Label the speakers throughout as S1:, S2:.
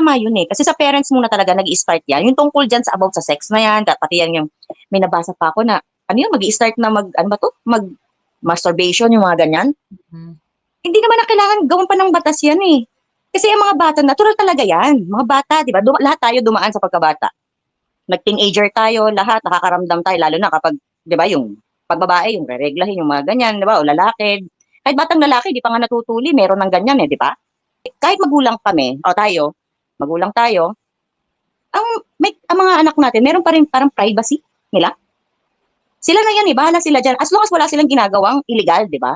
S1: tama yun eh. Kasi sa parents muna talaga nag-i-start yan. Yung tungkol dyan sa about sa sex na yan, pati yan yung, may nabasa pa ako na, ano yun, mag-i-start na ano ba to? Masturbation, yung mga ganyan.
S2: Mhm.
S1: Hindi naman na kailangan gawin pa ng batas yan eh. Kasi ang mga bata, natural talaga yan. Mga bata, di ba? Lahat tayo dumaan sa pagkabata. Nag-teenager tayo, lahat nakakaramdam tayo, lalo na kapag, di ba, yung pagbabae, yung rereglahin, yung mga ganyan, di ba, o lalaki. Kahit batang lalaki, di pa nga natutuli, meron ng ganyan eh, di ba? Kahit magulang kami, o tayo, magulang tayo, ang mga anak natin, meron pa rin parang privacy nila. Sila na yan eh, bahala sila dyan. As long as wala silang ginagawang illegal, di ba?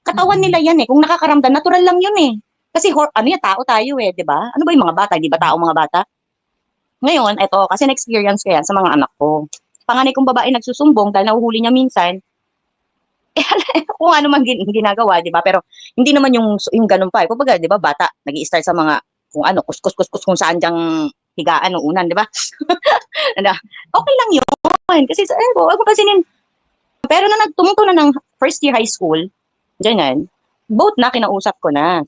S1: Katawan nila yan eh. Kung nakakaramdam, natural lang yun eh. Kasi ano yan, tao tayo eh, di ba? Ano ba yung mga bata? Di ba tao mga bata? Ngayon, eto, kasi na-experience ko yan sa mga anak ko. Panganay kong babae nagsusumbong dahil nahuhuli niya minsan, kung ano man ginagawa, di ba? Pero hindi naman yung ganun pa. Kumbaga, di ba, bata, nag-i-start sa mga, kung ano, kuskus kung saan diyang higaan o unan, di ba? Okay lang yun. Kasi, huwag mo kasi pero na nagtumuto na ng first year high school, ganyan, both na kinausap ko na.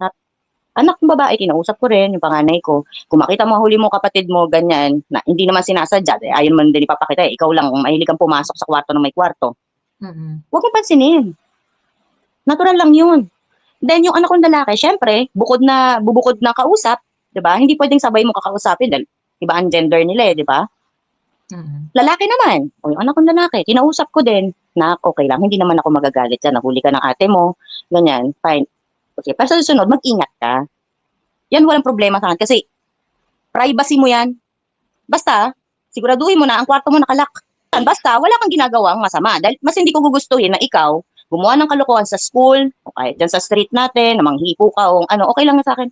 S1: Anak ng babae, kinausap ko rin, yung panganay ko. Kung makita mo, huli mo kapatid mo, ganyan, na hindi naman sinasadya, ayon man din ipapakita, ikaw lang, kung mahilig kang pumasok sa kwarto ng may kwarto, huwag mo pansinin. Natural lang yun. Then yung anak kong lalaki, syempre, bubukod na kausap, di ba? Hindi pwedeng sabay mo kakausapin dahil iba ang gender nila eh, di ba? Lalaki naman, o yung anak kong lalaki, kinausap ko din, na okay lang, hindi naman ako magagalit dyan, nahuli ka ng ate mo, ganyan, fine. Okay, pero sa susunod, mag-ingat ka. Yan walang problema sa akin kasi privacy mo yan. Basta, siguraduhin mo na ang kwarto mo nakalak. Basta, wala kang ginagawang masama. Dahil mas hindi ko gugustuhin na ikaw gumawa ng kalokohan sa school, o kahit dyan sa street natin, na manghipo ka, o ano, okay lang sa akin.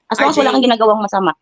S1: As long as wala kang ginagawang masama.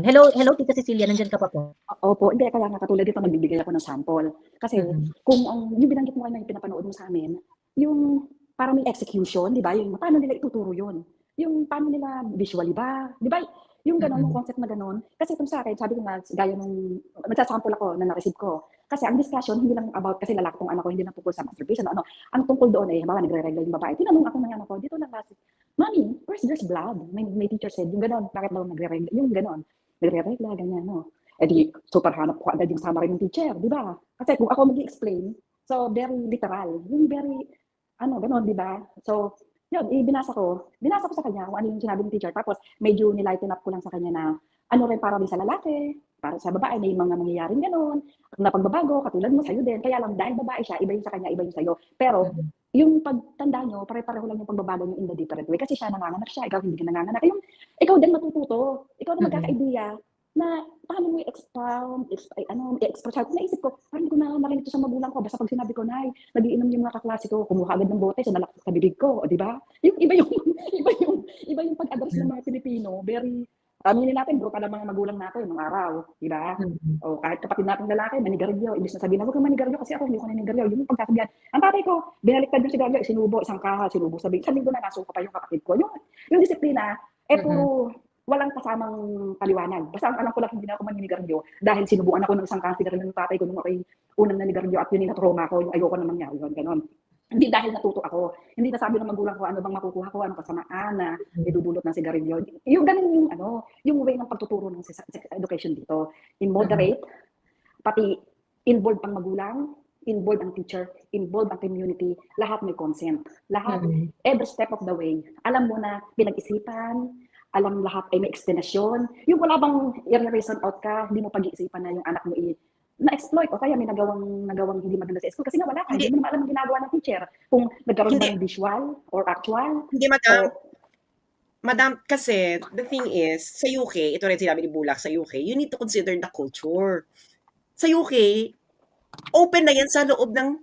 S2: Hello, Tita Cecilia, nandiyan ka pa po?
S3: Opo, hindi, kaya nga katulad dito magbibigay ako ng sample. Kasi kung yung binanggit mo na yung pinapanood mo sa amin, yung parang may execution, di ba? Yung paano nila ituturo yun? Yung paano nila visually ba? Di ba? Yung gano'n, yung concept na gano'n. Kasi kung sa akin, sabi ko nga, gaya nung nagsasample ako na na-receive ko. Kasi ang discussion, hindi lang about, kasi lalaki tong anak ko, hindi lang tungkol sa masturbation. Ano, ang tungkol doon eh, halimbawa, nagre-regla yung babae. Tinanong ako ng anak ko, dito lang kasi, Mami, where's there's blood? May teacher said, yung gano'n, bakit daw nagre-regla? Yung gano'n, nagre-regla, ganyan, no? Eh di, super hanap ko agad yung summary ng teacher, di ba? Kasi kung ako mag-explain, so very literal, yung very, gano'n, di ba? So, yun, binasa ko sa kanya kung ano yung sinabi ng teacher. Tapos, medyo nilighten up ko lang sa kanya na, ano rin para din sa lalaki, para sa babae, may mga nangyayaring gano'n, na pagbabago, katulad mo, sa'yo din. Kaya lang, dahil babae siya, iba yung sa kanya, iba yung sa'yo. Pero, yung pagtanda nyo, pare-pareho lang yung pagbabago nyo in the different way. Kasi siya nanganganak siya, ikaw hindi ka nanganganak. Ikaw din matututo. Ikaw din magkaka-idea na paano mo i-expound, i-express. Naisip ko, parang hindi ko na narinig ito sa magulang ko. Basta pag sinabi ko, Nay, nagiinom yung mga kaklase ko, kumuha agad ng bote, so nalakot sa bibig ko, di ba? Yung iba yung pag-address ng mga Pilipino, very, aminin natin, brutal ang mga magulang natin nung araw, di ba? O kahit kapatid natin lalaki, manigarilyo, ibig na sabihin na, huwag kang manigarilyo kasi ako hindi ko naninigarilyo. Yung pagkasabihan. Ang tatay ko, binaliktad yung sigarilyo, sinubo, isang kaha, sinubo, sabi ko na nasuko pa yung kapatid ko. Yung disiplina, puro walang kasamang paliwanag. Basta ang alam ko lang hindi na ako maninigarilyo dahil sinubuan ako ng isang kahang sigarilyo ng tatay ko nung ako'y unang nanigarilyo at yun yung na-trauma ko, yung ayoko naman niya, yun, gano'n. Hindi dahil natuto ako. Hindi nasabi ng magulang ko ano bang makukuha ko, ano kasamaan na idudulot ng sigarilyo. Yung ganun yung way ng pagtuturo ng sex education dito. In moderate, pati involved ang magulang, involved ang teacher, involved ang community, lahat may consent. Lahat, every step of the way. Alam mo na pinag-isipan, alam lahat ay may explanation. Yung wala bang i-reason out ka, hindi mo pag-iisipan na yung anak mo na-exploit o kaya may nagawang hindi maganda sa school kasi nga wala ka, hindi mo naman alam ang ginagawa ng teacher. Kung nagkaroon ba ng visual or actual.
S4: Hindi, Madam, kasi the thing is, sa UK, ito rin sinabi ni Bulak, sa UK, you need to consider the culture. Sa UK, open na yan sa loob ng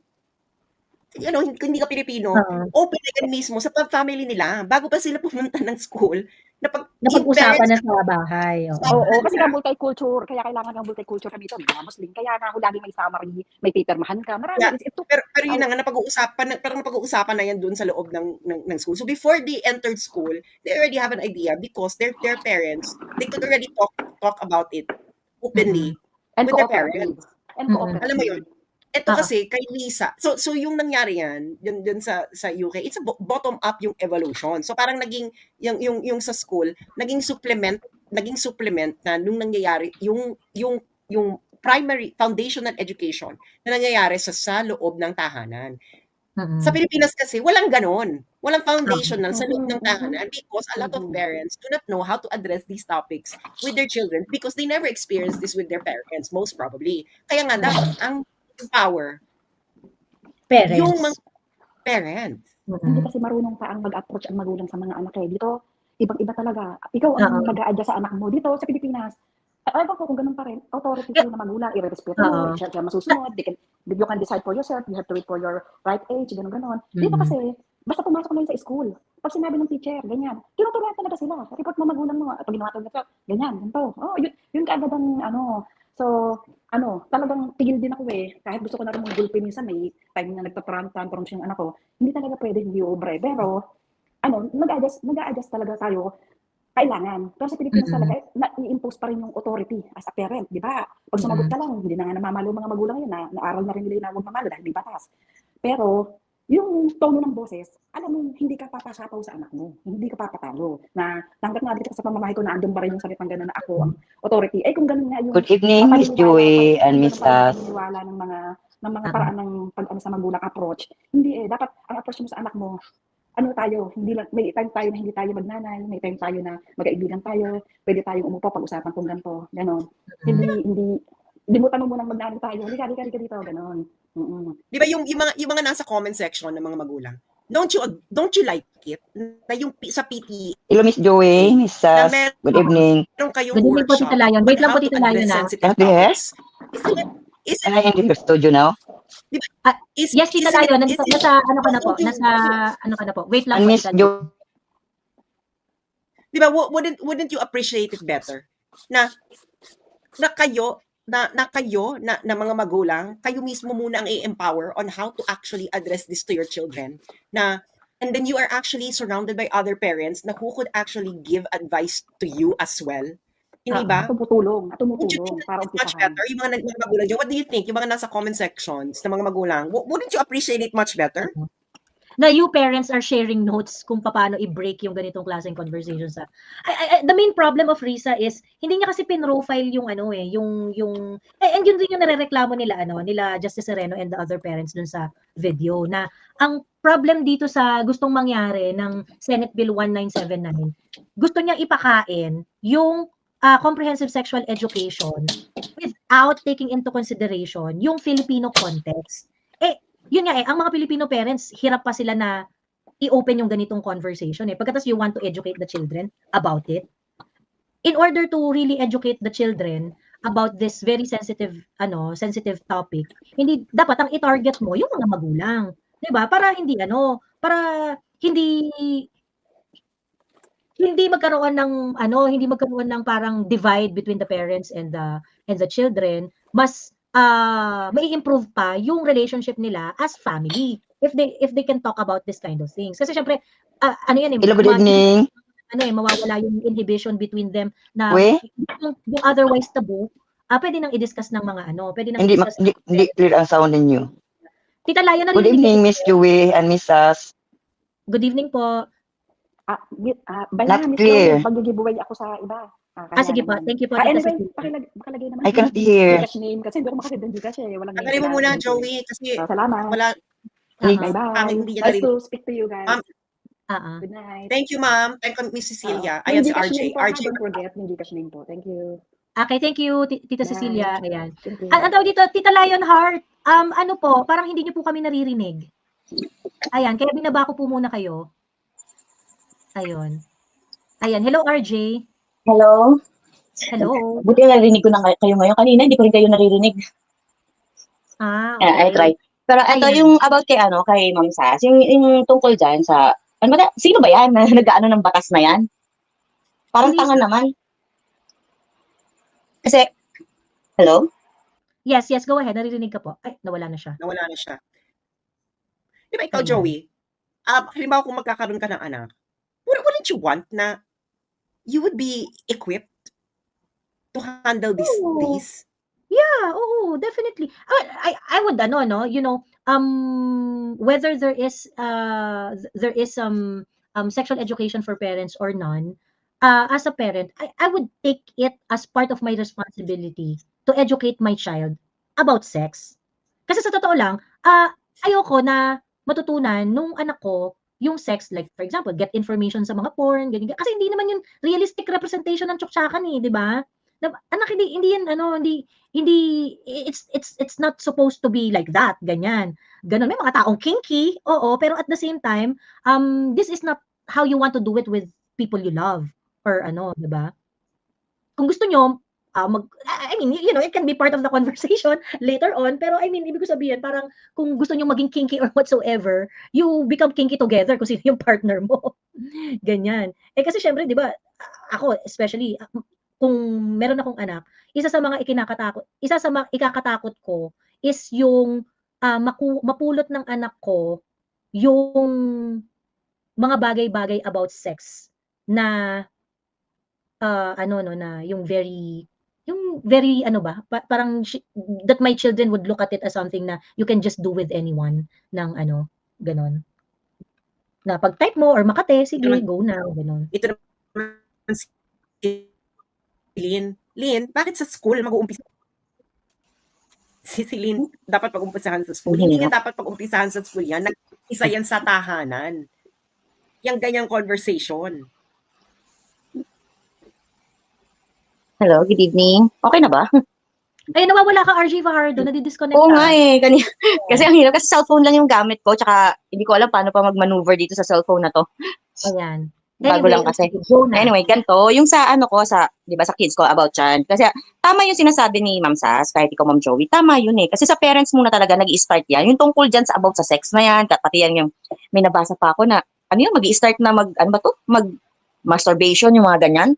S4: kung hindi ka Pilipino, open na yan mismo sa family nila. Bago pa sila pumunta ng school,
S2: napag-usapan na sa bahay.
S3: Oo, kasi nga multicultural, kaya kailangan ng multicultural kami ito, mga Muslim. Kaya nga ako lagi may summary, may papermahan ka. Marami.
S4: Pero yun na nga, napag-uusapan na yan dun sa loob ng school. So before they entered school, they already have an idea because their parents, they could already talk about it openly with their parents.
S3: And cooperative.
S4: Alam mo yun? Ito
S2: Oo.
S4: kasi kay Lisa, so yung nangyari yan, yun sa UK, it's a bottom up yung evolution. So parang naging yung sa school, naging supplement na nung nangyayari yung primary foundational education na nangyayari sa loob ng tahanan. Sa Pilipinas kasi walang ganon. Walang foundational sa loob ng tahanan because a lot of parents do not know how to address these topics with their children because they never experienced this with their parents, most probably. Kaya nga dapat ang power yung mga
S2: Parents.
S4: parent.
S3: Hindi kasi marunong pa ang mag-approach ang magulang sa mga anak eh. Dito, ibang-iba talaga. Ikaw ang
S2: Oo.
S3: mag-a-adjust sa anak mo. Dito sa Pilipinas, ewan ko kung ganun pa rin, authority kayo na magulang, i-respeto mo,
S2: Oo.
S3: siya masusunod, you can decide for yourself, you have to wait for your right age, gano'n. Dito kasi, basta pumasok na yun sa school, pag sinabi ng teacher, ganyan, tinuturuan talaga sila, report mo magulang mo, at pag ginawa talaga, ganyan, ganito, yun kaagad ang so, talagang tigil din ako eh, kahit gusto ko na rin mag-gulpi minsan, may time na nagtatrantrum yung anak ko, hindi talaga pwede, hindi obre, pero, nag-a-adjust talaga tayo, kailangan. Pero sa Pilipinas talaga, i-impose pa rin yung authority as a parent, di ba? Pag sumagot ka lang, hindi na nga namamalo mga magulang yun, naaral na rin nila na huwag mamalo dahil may batas. Pero, yung tono ng boses, alam mo, hindi ka papasapaw sa anak mo. Hindi ka papatalo. Na tanggap nga dito sa pamamahay ko na andun ba rin yung salitang gano'n na ako ang authority. Kung gano'n nga yung
S5: Good evening, Miss Joey and Miss Sass.
S3: paniniwala ng mga paraan ng pag-ano sa magulang approach. Hindi dapat ang approach mo sa anak mo, tayo, hindi lang, may time tayo na hindi tayo magnanay, may time tayo na magkaibigan tayo, pwede tayong umupo, pag-usapan kung ganito, gano'n. Hindi mo tanong mo nang magnanay tayo, halika dito, gano'n.
S4: Di ba yung mga nasa comment section ng mga magulang, don't you like it na yung sa PTA
S5: Hello, Miss Joey, Miss Sass. Good evening.
S4: meron kayong
S2: Good evening po,
S4: workshop
S2: Tita Lion. Wait
S4: on
S2: lang
S4: how
S2: po,
S4: to
S2: Tita Lion,
S4: address
S2: ah.
S4: sensitive
S5: Okay.
S4: topics?
S5: Am I in the studio now?
S2: Yes, Tita Lion, nasa ano ka na po? Nasa ano ka na po? Wait lang
S5: And
S2: po,
S5: Miss
S2: Tita Lion.
S5: Joey,
S4: Di ba, wouldn't you appreciate it better na kayo na mga magulang, kayo mismo muna ang i-empower on how to actually address this to your children, and then you are actually surrounded by other parents na who could actually give advice to you as well. Hindi ba?
S3: Tumutulong
S4: Wouldn't you think
S3: para
S4: it's much
S3: umpisahan.
S4: better? Yung mga magulang dyan, what do you think? Yung mga nasa comment sections ng mga magulang, wouldn't you appreciate it much better?
S2: Na you parents are sharing notes kung paano i-break yung ganitong klaseng conversations. The main problem of Risa is hindi niya kasi pin-profile yung and yun din yung narereklamo nila Justice Sereno and the other parents dun sa video na ang problem dito sa gustong mangyari ng Senate Bill 1979, gusto niyang ipakain yung comprehensive sexual education without taking into consideration yung Filipino context. Yun nga ang mga Filipino parents, hirap pa sila na i-open yung ganitong conversation Pagkatapos you want to educate the children about it. In order to really educate the children about this very sensitive topic, hindi dapat ang i-target mo yung mga magulang, 'di ba? Para hindi magkaroon ng parang divide between the parents and the children. Mas mai-improve pa yung relationship nila as family if they can talk about this kind of things. Kasi syempre
S5: hello, good evening.
S2: Mawawala yung inhibition between them na
S5: We?
S2: yung otherwise taboo, pwede nang i-discuss ng mga pwede nang
S5: Hindi,
S2: i-discuss.
S5: hindi clear ang sound ninyo.
S2: Tita Laya,
S5: Good evening, Miss Joey and Miss Sass.
S2: Good evening po.
S5: Not clear.
S3: Mag-giveaway ako sa iba.
S2: Sige po. Thank you po. Tita
S3: Anyway,
S2: Cecilia.
S3: pakalagay naman.
S5: I cannot hear.
S3: Gcash name kasi hindi ako makasend ng Gcash Walang name.
S4: Tagalin mo muna, Joey, kasi
S3: Salamat.
S4: wala,
S3: Bye-bye.
S4: hindi niya
S3: Nice
S4: narinig.
S3: to speak to you guys. Good night.
S4: Thank you, ma'am. Thank you, Miss Cecilia.
S3: Yung
S4: Ayan si
S3: Gcash
S4: RJ.
S3: name po,
S4: RJ.
S3: don't forget yung Gcash name po. Thank you.
S2: Okay, thank you, Tita
S3: Bye.
S2: Cecilia. Ayan.
S3: Thank you.
S2: Ano dito, Tita Lionheart, parang hindi niyo po kami naririnig. Ayan, kaya binaba ko po muna kayo. Ayun. Ayan, hello RJ.
S1: Hello?
S2: Hello.
S1: Buti narinig ko na kayo ngayon. Kanina, hindi ko rin kayo naririnig.
S2: Okay.
S1: I try. Pero ito,
S2: Ayan.
S1: yung about kay Ma'am Sass, yung tungkol dyan sa, sino ba yan na nag-ano ng batas na yan? Parang
S2: Hindi.
S1: tanga naman. Kasi, hello?
S2: Yes, go ahead. Naririnig ka po. Ay, nawala na siya.
S4: Nawala na siya. Di ba ikaw,
S2: Ayan.
S4: Joey, halimbawa kung magkakaroon ka ng anak, wouldn't you want na you would be equipped to handle these
S2: Yeah, oo, definitely. I would ano, no, whether there is some sexual education for parents or none, as a parent, I would take it as part of my responsibility to educate my child about sex. Kasi sa totoo lang, ayoko na matutunan nung anak ko yung sex, like for example, get information sa mga porn, ganyan. Kasi hindi naman yun realistic representation ng tsuktsakan eh, di ba? Anak, hindi yan ano, hindi it's not supposed to be like that, ganyan. Ganon. May mga taong kinky, oo, pero at the same time, this is not how you want to do it with people you love or ano, 'di ba? Kung gusto nyo, I mean, it can be part of the conversation later on, pero I mean, ibig ko sabihin, parang kung gusto nyo maging kinky or whatsoever, you become kinky together kung sino yung partner mo. Ganyan. Eh kasi syempre, 'di ba, ako especially kung meron akong anak, isa sa mga ikakatakot ko is yung mapulot ng anak ko yung mga bagay-bagay about sex na ano no na yung very ano ba parang that my children would look at it as something na you can just do with anyone ng ano ganon na pag type mo or makate sige go na ganon.
S4: Ito naman si Lynn, bakit sa school mag-uumpisa? Si Lynn, dapat pag-umpisahan sa school. Hindi nga dapat pag-umpisahan sa school yan. Nag-isa yan sa tahanan. Yang ganyang conversation.
S1: Hello, good evening. Okay na ba?
S2: Ay, nawawala ka, RJ Fajardo. Nadidisconnect
S1: Oo
S2: ka.
S1: nga eh. Kasi ang hirap. Kasi cellphone lang yung gamit ko. Tsaka hindi ko alam paano pa mag-maneuver dito sa cellphone na to.
S2: Ayan.
S1: Bago lang kasi. Anyway, ganito. Yung sa ano ko, di ba sa kids ko about yan. Kasi tama yung sinasabi ni Ma'am Sas, kahit ikaw Ma'am Joey. Tama yun eh. Kasi sa parents muna talaga nag-i-start yan. Yung tungkol dyan sa about sa sex na yan. Pati yan yung may nabasa pa ako na ano yun, mag-i-start na mag-masturbation yung mga ganyan.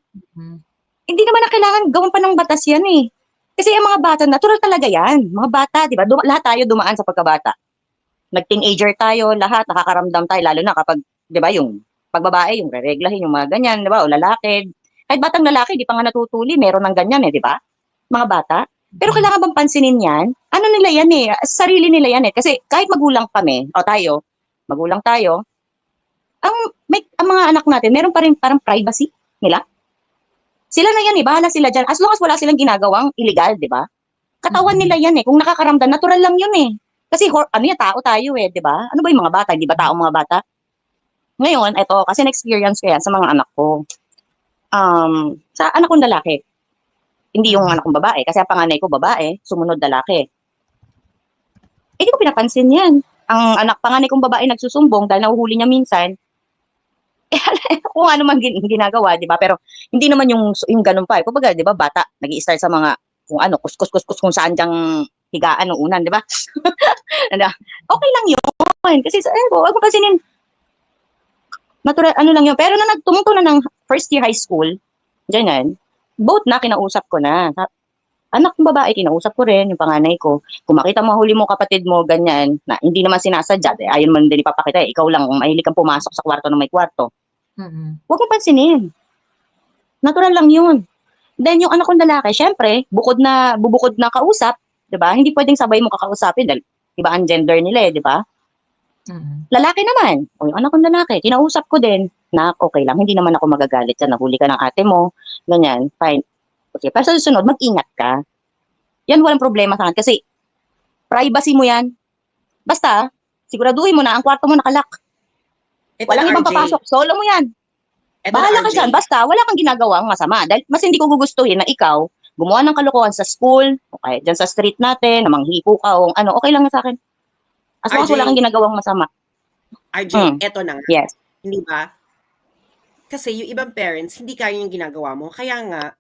S1: Hindi naman na kailangan gawin pa ng batas yan eh. Kasi yung mga bata, natural talaga yan. Mga bata, di ba? Lahat tayo dumaan sa pagkabata. Nag-teenager tayo, lahat nakakaramdam tayo, lalo na kapag, di ba, yung pagbabae, yung rereglahin, yung mga ganyan, di ba? O lalaki. Kahit batang lalaki, di pa nga natutuli, meron ng ganyan eh, di ba? Mga bata. Pero kailangan bang pansinin yan? Ano nila yan eh? Sarili nila yan eh. Kasi kahit magulang kami, o tayo, magulang tayo, ang mga anak natin, meron pa rin parang privacy nila. Sila na yan eh, bahala sila dyan. As long as wala silang ginagawang illegal, di ba? Katawan nila yan eh. Kung nakakaramdam, natural lang yun eh. Kasi ano yan, tao tayo eh, di ba? Ano ba yung mga bata? Di ba tao mga bata? Ngayon, eto, kasi na-experience ko yan sa mga anak ko. Sa anak kong lalaki. Hindi yung anak kong babae. Kasi ang panganay ko babae, sumunod lalaki. Eh, di ko pinapansin yan. Ang panganay kong babae nagsusumbong dahil nahuhuli niya minsan, kung ano man ginagawa, di ba? Pero hindi naman yung ganun pa. Kumbaga, di ba, bata, nag-i-start sa mga, kung ano, kuskus kung saan diyang higaan noong unan, di ba? Okay lang yun. Kasi, huwag mo pansinin, natural, ano lang yun. Pero na tumuto na ng first year high school, ganyan, both na kinausap ko na. Anak ng babae, kinausap ko rin, yung panganay ko. Kung makita mo, huli mo kapatid mo, ganyan, na hindi naman sinasadya, ayun man din ipapakita, ikaw lang, kung mahilig kang pumasok sa kwarto ng may kwarto. Huwag mo pansinin. Natural lang yun. Then yung anak kong lalaki, syempre, bubukod na kausap, 'di ba? Hindi pwedeng sabay mo kakausapin dahil iba ang gender nila eh, 'di ba? Lalaki naman. O yung anak kong lalaki, kinausap ko din na okay lang, hindi naman ako magagalit sa nahuli ka ng ate mo, ganyan, fine. Okay, pero sa susunod, mag-ingat ka. Yan walang problema sa akin kasi privacy mo yan. Basta, siguraduhin mo na ang kwarto mo nakalak. Walang ibang papasok. Solo mo yan. Bahala ka dyan. Basta, wala kang ginagawang masama. Dahil mas hindi ko gugustuhin na ikaw gumawa ng kalokohan sa school, okay, dyan sa street natin, na manghipo ka, o ano, okay lang sa akin. As long as wala kang ginagawang masama.
S4: RJ, eto na nga.
S1: Yes.
S4: Hindi ba? Kasi yung ibang parents, hindi kaya yung ginagawa mo. Kaya nga,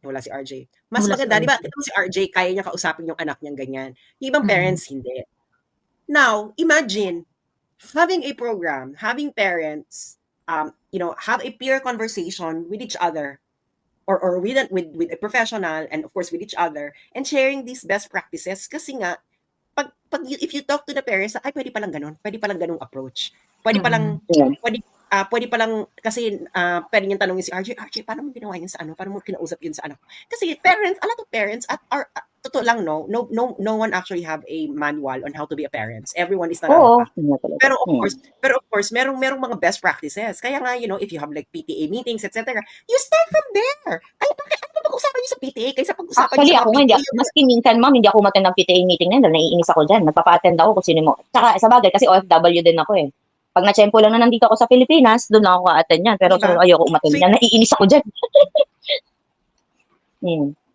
S4: wala si RJ. Mas maganda, di ba? Ito si RJ, kaya niya kausapin yung anak niyang ganyan. Yung ibang parents, hindi. Now, imagine, having a program, having parents, have a peer conversation with each other, or with a professional, and of course with each other, and sharing these best practices. Kasi nga, if you talk to the parents, ay pwede palang ganun approach. Pwede pwede palang, kasi pwede niyang tanongin si RJ, paano mo ginawa yun sa ano? Paano mo kinausap yun sa anak ko? Kasi parents, a lot of parents, totoo lang, no one actually have a manual on how to be a parent. Everyone is not
S1: Oo.
S4: alpha. Pero of course, merong mga best practices. Kaya nga, if you have like PTA meetings, etc., you start from there. Ay, bakit? Ano ba pag-usapan niyo sa PTA kaysa pag-usapan
S1: Actually,
S4: niyo sa
S1: ako
S4: mga
S1: nga,
S4: PTA?
S1: maski minsan, ma'am, hindi ako umattend ng PTA meeting na yun dahil naiinis ako dyan. Nagpapa-attend ako kung sino mo. Tsaka, sa bagay, kasi OFW din ako eh. Pag na-tsempo lang na nandito ako sa Pilipinas, doon lang ako ka-attend yan. Pero
S4: Diba?
S1: ayoko umattend
S4: So,
S1: yan. Naiinis ako dyan.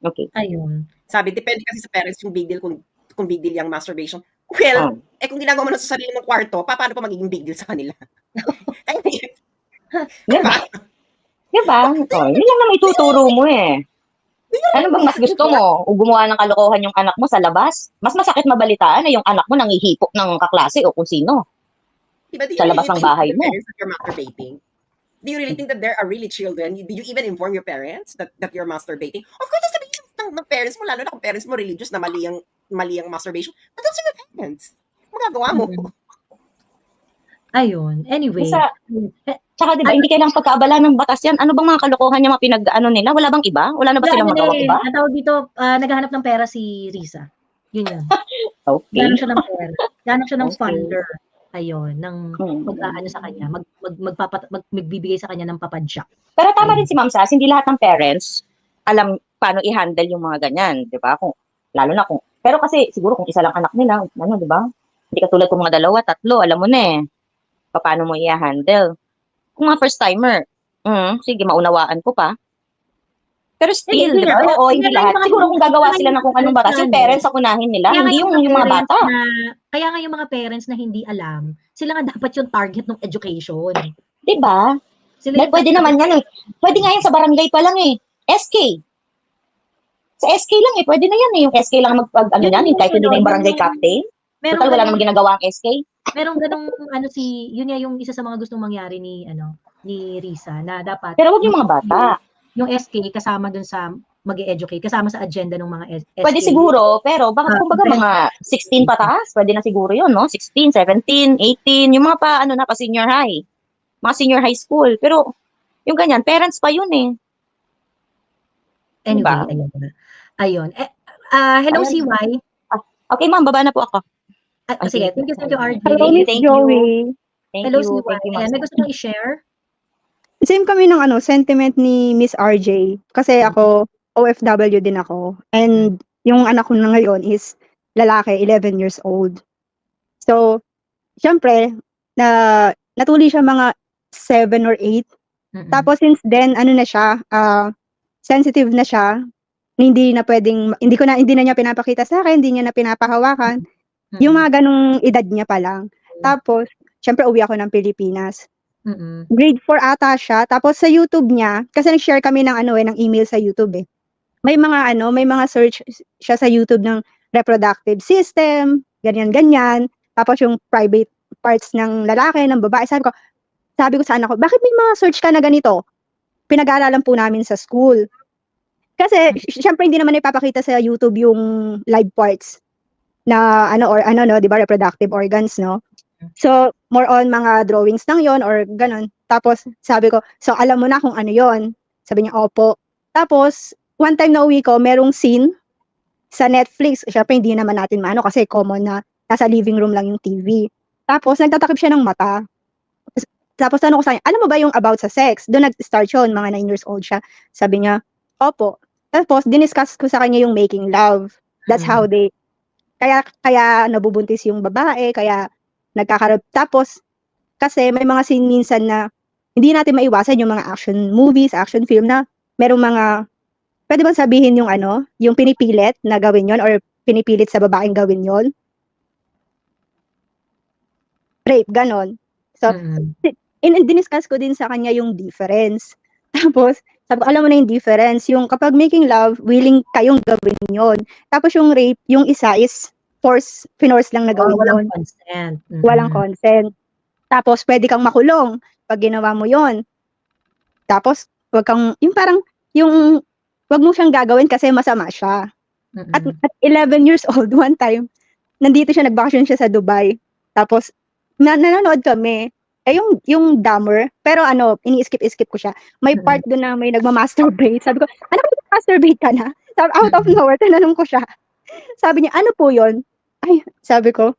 S1: Okay.
S2: Ayun.
S4: Sabi, depende kasi sa parents yung big deal kung big deal yung masturbation. Well, kung ginagawa mo na sa sarili mong kwarto, paano pa magiging big deal sa kanila?
S1: Diba? Diba? Oh, yun lang naman ituturo mo eh. Ano bang mas gusto mo? O gumawa ng kalokohan yung anak mo sa labas? Mas masakit mabalitaan na yung anak mo nangihipok ng kaklase o kung sino.
S4: Diba, do you
S1: Sa labas
S4: really
S1: ng
S4: think
S1: bahay
S4: your
S1: mo.
S4: parents that you're masturbating? Do you really think that there are really children? Did you even inform your parents that you're masturbating? Of course, sabihin ng parents mo, lalo na kung parents mo religious na mali ang masturbation. But those are your parents. Magagawa mo.
S2: Ayun. Anyway.
S1: Tsaka diba, hindi kailangang pagkaabala ng batas yan. Ano bang mga kalokohan yung mga pinag-ano nila? Wala bang iba? Wala na ba silang magawang iba?
S2: Ang tawag dito, naghahanap ng pera si Risa. Yun.
S1: Okay.
S2: Naghahanap siya ng pera. Naghahanap siya ng
S1: Okay.
S2: funder. Ayun, ng mag-aano sa kanya, magbibigay sa kanya ng papadyak.
S1: Pero tama rin si Ma'am Sas, hindi lahat ng parents alam paano i-handle yung mga ganyan, di ba? Lalo na kung, pero kasi siguro kung isa lang anak nila, ano, di ba? Hindi katulad kung mga 2, 3, alam mo na eh. Paano mo i-handle? Kung mga first timer, sige, maunawaan ko pa. Pero still,
S2: Hindi
S1: di ba?
S2: nga.
S1: Oo, hindi lahat. Siguro kung gagawa sila ng kung anong batas, yung parents sa kunahin nila, hindi yung mga bata.
S2: Kaya nga yung mga parents na hindi alam, sila nga dapat yung target ng education.
S1: Di ba? Pwede naman yan eh. Pwede nga yan sa barangay pa lang eh. SK. Sa SK lang eh. Pwede na yan eh. Yung SK lang kahit hindi na yung barangay captain. Total, wala namang ginagawa ang SK.
S2: Merong ganong yun nga yung isa sa mga gustong mangyari ni Risa na dapat.
S1: Pero wag yung mga bata.
S2: Yung SK kasama dun sa mag-e-educate, kasama sa agenda ng mga SK.
S1: Pwede siguro, pero baka kumbaga mga 16 pataas, pwede na siguro yun, no? 16, 17, 18, yung mga pa senior high. Mga senior high school. Pero, yung ganyan, parents pa yun eh.
S2: Anyway,
S1: diba?
S2: Ayun. Hello, CY.
S1: Okay, ma'am, baba na po ako.
S2: Sige, thank you, RJ.
S6: Hello, Miss Joey.
S2: Hello, CY. May gusto mong i-share?
S6: Same kami ng sentiment ni Miss RJ. Kasi ako, OFW din ako. And yung anak ko na ngayon is lalaki, 11 years old. So, syempre, natuli siya mga 7 or 8. Tapos since then, na siya, sensitive na siya. Hindi na niya pinapakita sa akin, hindi niya na pinapahawakan. Yung mga ganong edad niya pa lang. Tapos, syempre, uwi ako ng Pilipinas. Grade 4 ata siya. Tapos sa YouTube niya, kasi nag-share kami ng ng email sa YouTube eh. May mga search siya sa YouTube ng reproductive system, ganyan. Tapos yung private parts ng lalaki, ng babae. Sabi ko sa anak ko, bakit may mga search ka na ganito? Pinag-aaralan po namin sa school. Kasi syempre hindi naman ipapakita sa YouTube yung live parts na di ba, reproductive organs, no? So, more on mga drawings lang yon or ganun. Tapos, sabi ko, so alam mo na kung ano yon. Sabi niya, opo. Tapos, one time na uwi ko, merong scene sa Netflix. Syempre, hindi naman natin kasi common na nasa living room lang yung TV. Tapos, nagtatakip siya ng mata. Tapos, tanong ko sa kanya, alam mo ba yung about sa sex? Doon nag-start yun, mga 9 years old siya. Sabi niya, opo. Tapos, diniscuss ko sa kanya yung making love. That's how they, kaya nabubuntis yung babae, kaya nagkakaroon. Tapos, kasi may mga scene minsan na hindi natin maiwasan yung mga action movies, action film na merong mga, pwede bang sabihin yung yung pinipilit na gawin yon or pinipilit sa babaeng gawin yon? Rape, ganon. So, diniscuss ko din sa kanya yung difference. Tapos, sabi ko, alam mo na yung difference. Yung kapag making love, willing kayong gawin yon. Tapos yung rape, yung isa is finorce lang na gawin
S2: walang
S6: yun.
S2: consent.
S6: Walang consent. Tapos, pwede kang makulong pag ginawa mo yon. Tapos, wag mo siyang gagawin kasi masama siya. At 11 years old, one time, nandito siya, nagbakasyon siya sa Dubai. Tapos, nanonood kami. yung Dahmer, pero ini-skip ko siya. May part doon na may nagma-masturbate. Sabi ko, anak, masturbate ka na? Sabi, out of nowhere, tinanong ko siya. Sabi niya, ano po yun? Ay, sabi ko,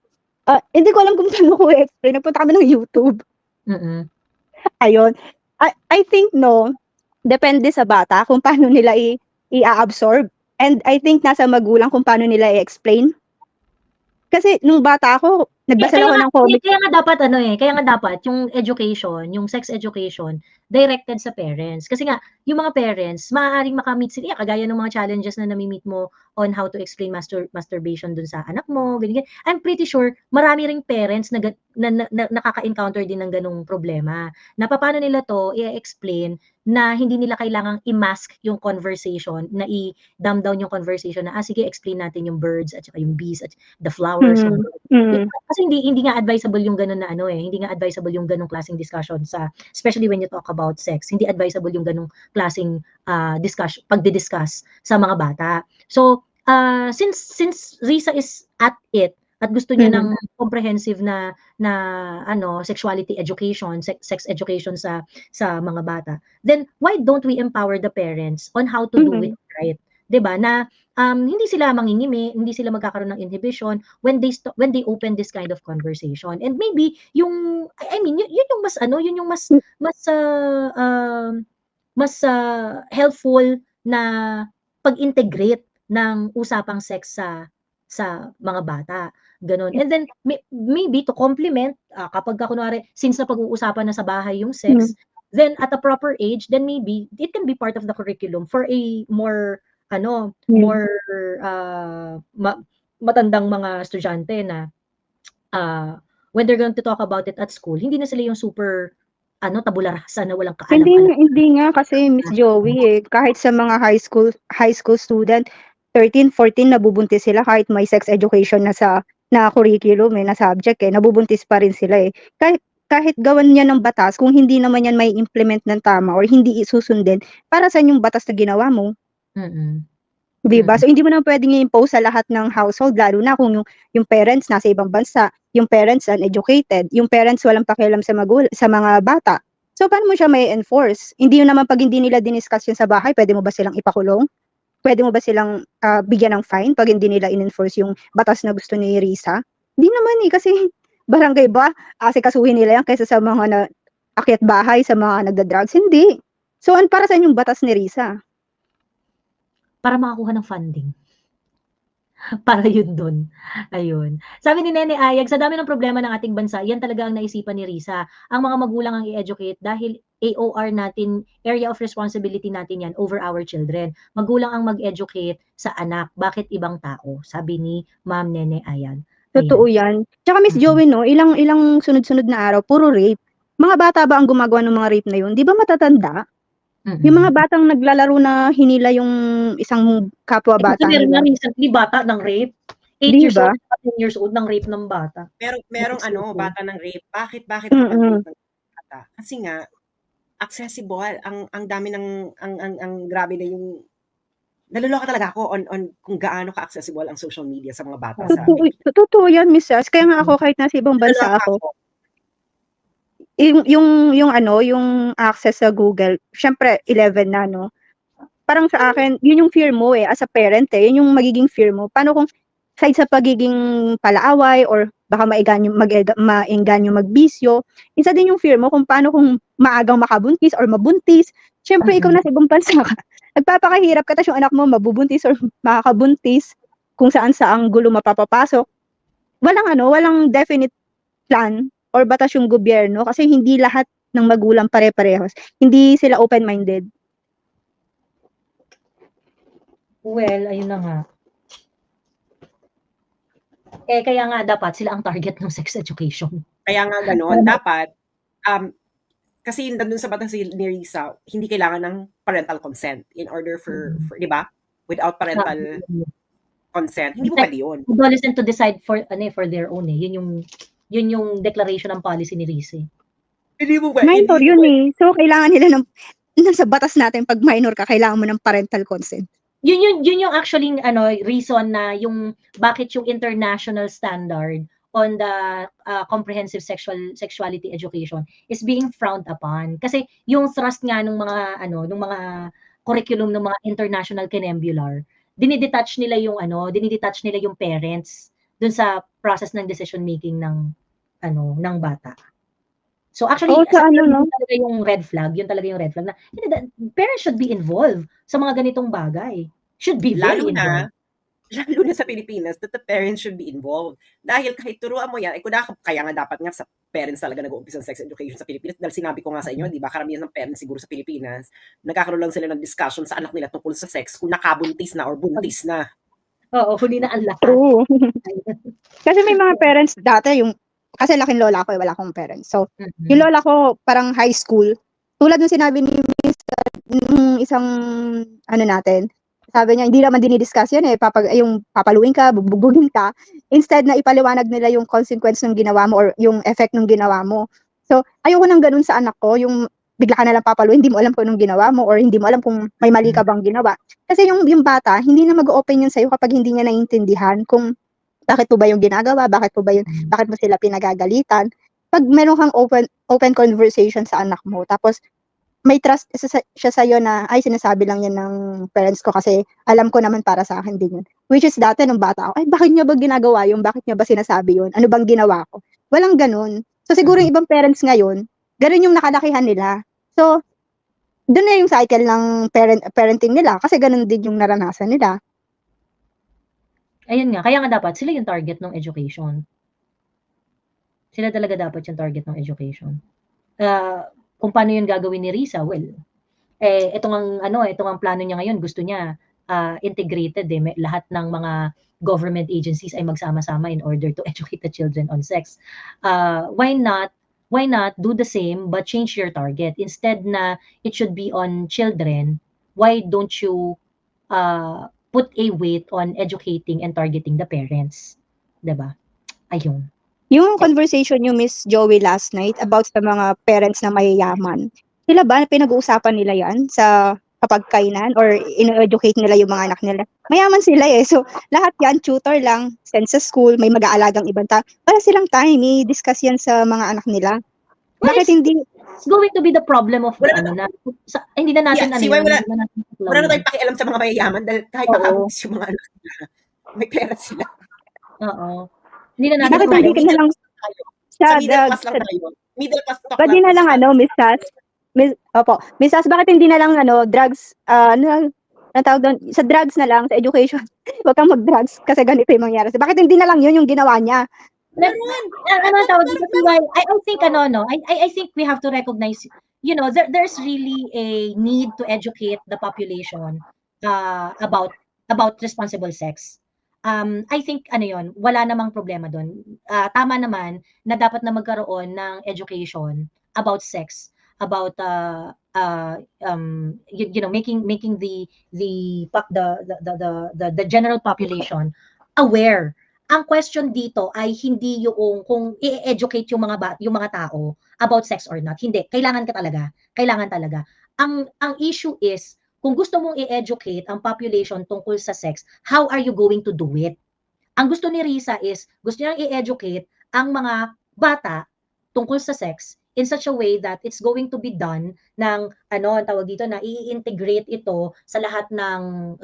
S6: hindi ko alam kung paano ko i-explain. Nagpunta kami ng YouTube.
S2: Mm-mm.
S6: Ayun. I think, depende sa bata kung paano nila i-absorb. And I think nasa magulang kung paano nila i-explain. Kasi nung bata ako, nagbasa ako ng comic.
S2: Kaya nga dapat yung education, yung sex education, directed sa parents. Kasi nga, yung mga parents, maaaring makamit sila, kagaya ng mga challenges na nami-meet mo on how to explain masturbation dun sa anak mo, ganyan. I'm pretty sure, marami ring parents na nakaka-encounter din ng ganung problema. Na paano nila to i-explain na hindi nila kailangang i-mask yung conversation, na i-dumb down yung conversation na, sige, explain natin yung birds at saka yung bees at the flowers. Kasi hindi nga advisable yung ganun na hindi nga advisable yung ganung klaseng discussion especially when you talk about sex. Hindi advisable yung ganung klaseng pagdi-discuss sa mga bata. So, since Risa is at it at gusto niya ng comprehensive na sexuality education, sex education sa mga bata, then why don't we empower the parents on how to do it right? 'Di ba? Na hindi sila mangingimi, hindi sila magkakaroon ng inhibition when they open this kind of conversation. And maybe yung yun yung mas helpful na pag-integrate ng usapang sex sa mga bata. Ganon. And then, maybe to complement, kapag kunwari, since na pag-uusapan na sa bahay yung sex, then at a proper age, then maybe it can be part of the curriculum for a more matandang mga estudyante na when they're going to talk about it at school, hindi na sila yung super tabula rasa na walang kaalam-alam.
S6: Hindi nga kasi Miss Joey kahit sa mga high school student 13, 14 nabubuntis sila kahit may sex education na curriculum na subject nabubuntis pa rin sila kahit gawan niya ng batas kung hindi naman yan may implement ng tama or hindi isusundin, para saan yung batas na ginawa mo? Diba? So hindi mo na pwedeng i-impose sa lahat ng household, lalo na kung yung parents nasa ibang bansa, yung parents uneducated, yung parents walang pakialam sa mga bata. So paano mo siya may enforce? Hindi yun naman pag hindi nila diniscuss yun sa bahay, pwede mo ba silang ipakulong? Pwede mo ba silang bigyan ng fine pag hindi nila in-enforce yung batas na gusto ni Risa? Hindi naman kasi barangay ba? Asikasuhin nila yan kaysa sa mga akyat bahay, sa mga nagda-drugs? Hindi. So para saan yung batas ni Risa?
S2: Para makakuha ng funding. Para yun dun. Ayun. Sabi ni Nene Ayag, sa dami ng problema ng ating bansa, yan talaga ang naisipan ni Risa. Ang mga magulang ang i-educate dahil AOR natin, area of responsibility natin yan over our children. Magulang ang mag-educate sa anak. Bakit ibang tao? Sabi ni Ma'am Nene Ayag.
S6: Totoo yan. Tsaka Miss Joey, ilang sunod-sunod na araw, puro rape. Mga bata ba ang gumagawa ng mga rape na yun? Di ba matatanda? Yung mga batang naglalaro na hinila yung isang kapwa bata.
S2: Recently, bata ng rape. 8 years old, 10 years old ng rape ng bata.
S4: Merong bata ng rape. Bakit rape ng bata? Kasi nga, accessible. Ang dami ang grabe na yung naloloka talaga ako on kung gaano ka-accessible ang social media sa mga bata.
S6: Totoo yan, Miss Sas. Kaya nga ako kahit nasa ibang bansa ako, yung access sa Google, syempre 11 na parang sa akin yun yung fear mo as a parent yun yung magiging fear mo. Paano kung side sa pagiging palaaway or baka maengganyo magbisyo, isa din yung fear mo kung paano kung maagang makabuntis or mabuntis. Syempre ikaw nasa ibang bansa ka, nagpapakahirap ka, tas yung anak mo mabubuntis or makakabuntis, kung saan sa gulo mapapapasok. Walang definite plan or batas yung gobyerno kasi hindi lahat ng magulang pare-parehas. Hindi sila open-minded.
S2: Well, ayun na nga. Kaya nga dapat sila ang target ng sex education.
S4: Kaya nga gano'n, dapat, kasi nandun sa batas ni Risa, hindi kailangan ng parental consent in order for di ba? Without parental consent, hindi mo pwede yun.
S2: Adolescent to decide for their own Yun yung declaration ng policy ni Risa.
S4: Hindi mo pwede.
S6: Minor yun So, kailangan nila nasa batas natin, pag minor ka, kailangan mo ng parental consent.
S2: Yun yung actually reason na yung bakit yung international standard comprehensive sexuality education is being frowned upon. Kasi yung thrust nga ng mga curriculum ng mga international kinembular, dinidetach nila yung parents dun sa process ng decision making ng bata. So actually,
S6: Also,
S2: yun talaga yung red flag na parents should be involved sa mga ganitong bagay. Should be very involved.
S4: Lalo na sa Pilipinas, that the parents should be involved. Dahil kahit turuan mo yan, kaya nga dapat nga sa parents talaga nag-uumpisa ng sex education sa Pilipinas. Dahil sinabi ko nga sa inyo, di ba, karamihan ng parents siguro sa Pilipinas, nagkakaroon lang sila ng discussion sa anak nila tungkol sa sex kung nakabuntis na or buntis na.
S2: Oo, huli na ang lahat.
S6: True. Kasi may mga parents dati, kasi laking lola ko, wala akong parents. So, yung lola ko, parang high school, tulad ng sinabi ni Miss, nung isang, natin, sabi niya, hindi naman dinidiscuss yan yung papaluin ka, bugbugin ka, instead na ipaliwanag nila yung consequence ng ginawa mo or yung effect ng ginawa mo. So, ayoko nang ganun sa anak ko, yung bigla ka na lang papaluin, hindi mo alam kung anong ginawa mo or hindi mo alam kung may mali ka bang ginawa. Kasi yung bata, hindi na mag-open yun sa'yo kapag hindi niya naiintindihan kung bakit po ba yung ginagawa, bakit mo sila pinagagalitan. Pag meron kang open conversation sa anak mo, tapos may trust siya sa'yo na, ay, sinasabi lang yan ng parents ko kasi alam ko naman para sa akin din yun. Which is dati nung bata ako, ay, bakit niya ba ginagawa yun? Bakit niya ba sinasabi yun? Ano bang ginawa ko? Walang ganun. So, siguro yung ibang parents ngayon, ganun yung nakalakihan nila. So, doon na yung cycle ng parenting nila kasi ganun din yung naranasan nila.
S2: Ayun nga, kaya nga dapat sila yung target ng education. Sila talaga dapat yung target ng education. Kung paano yun gagawin ni Risa, well, itong ang plano niya ngayon, gusto niya integrated lahat ng mga government agencies ay magsama-sama in order to educate the children on sex. Why not do the same but change your target? Instead na it should be on children, why don't you put a weight on educating and targeting the parents? Diba? Ayun.
S6: Yung conversation yung Miss Joey last night about sa mga parents na mayayaman, sila ba pinag-uusapan nila yan sa kapagkainan or ino-educate nila yung mga anak nila? Mayaman sila so lahat yan, tutor lang, send sa school, may mag-aalagang ibang tao. Para silang time, i-discuss yan sa mga anak nila. Bakit hindi?
S2: It's going to be the problem of hindi na natin
S4: wala na tayong pakialam sa mga mayayaman dahil kahit makabuntis yung mga anak nila, may pera sila.
S2: Oo. Hindi na natin.
S6: Bakit hindi ka na lang
S4: sa middle class lang tayo. Middle class talk
S6: lang. Bakit na lang Miss Sass? Miss Sass, bakit hindi na lang drugs, tawag doon, sa drugs na lang, sa education, huwag kang mag-drugs kasi ganito yung mangyari. Bakit hindi na lang yun yung ginawa niya?
S2: I think we have to recognize, there's really a need to educate the population about responsible sex. I think wala namang problema doon. Tama naman na dapat na magkaroon ng education about sex, about making the general population aware. Ang question dito ay hindi yung kung i-educate yung mga tao about sex or not. Hindi, kailangan talaga. Ang issue is kung gusto mong i-educate ang population tungkol sa sex, how are you going to do it? Ang gusto ni Risa is, gusto niyang i-educate ang mga bata tungkol sa sex in such a way that it's going to be done ng na i-integrate ito sa lahat ng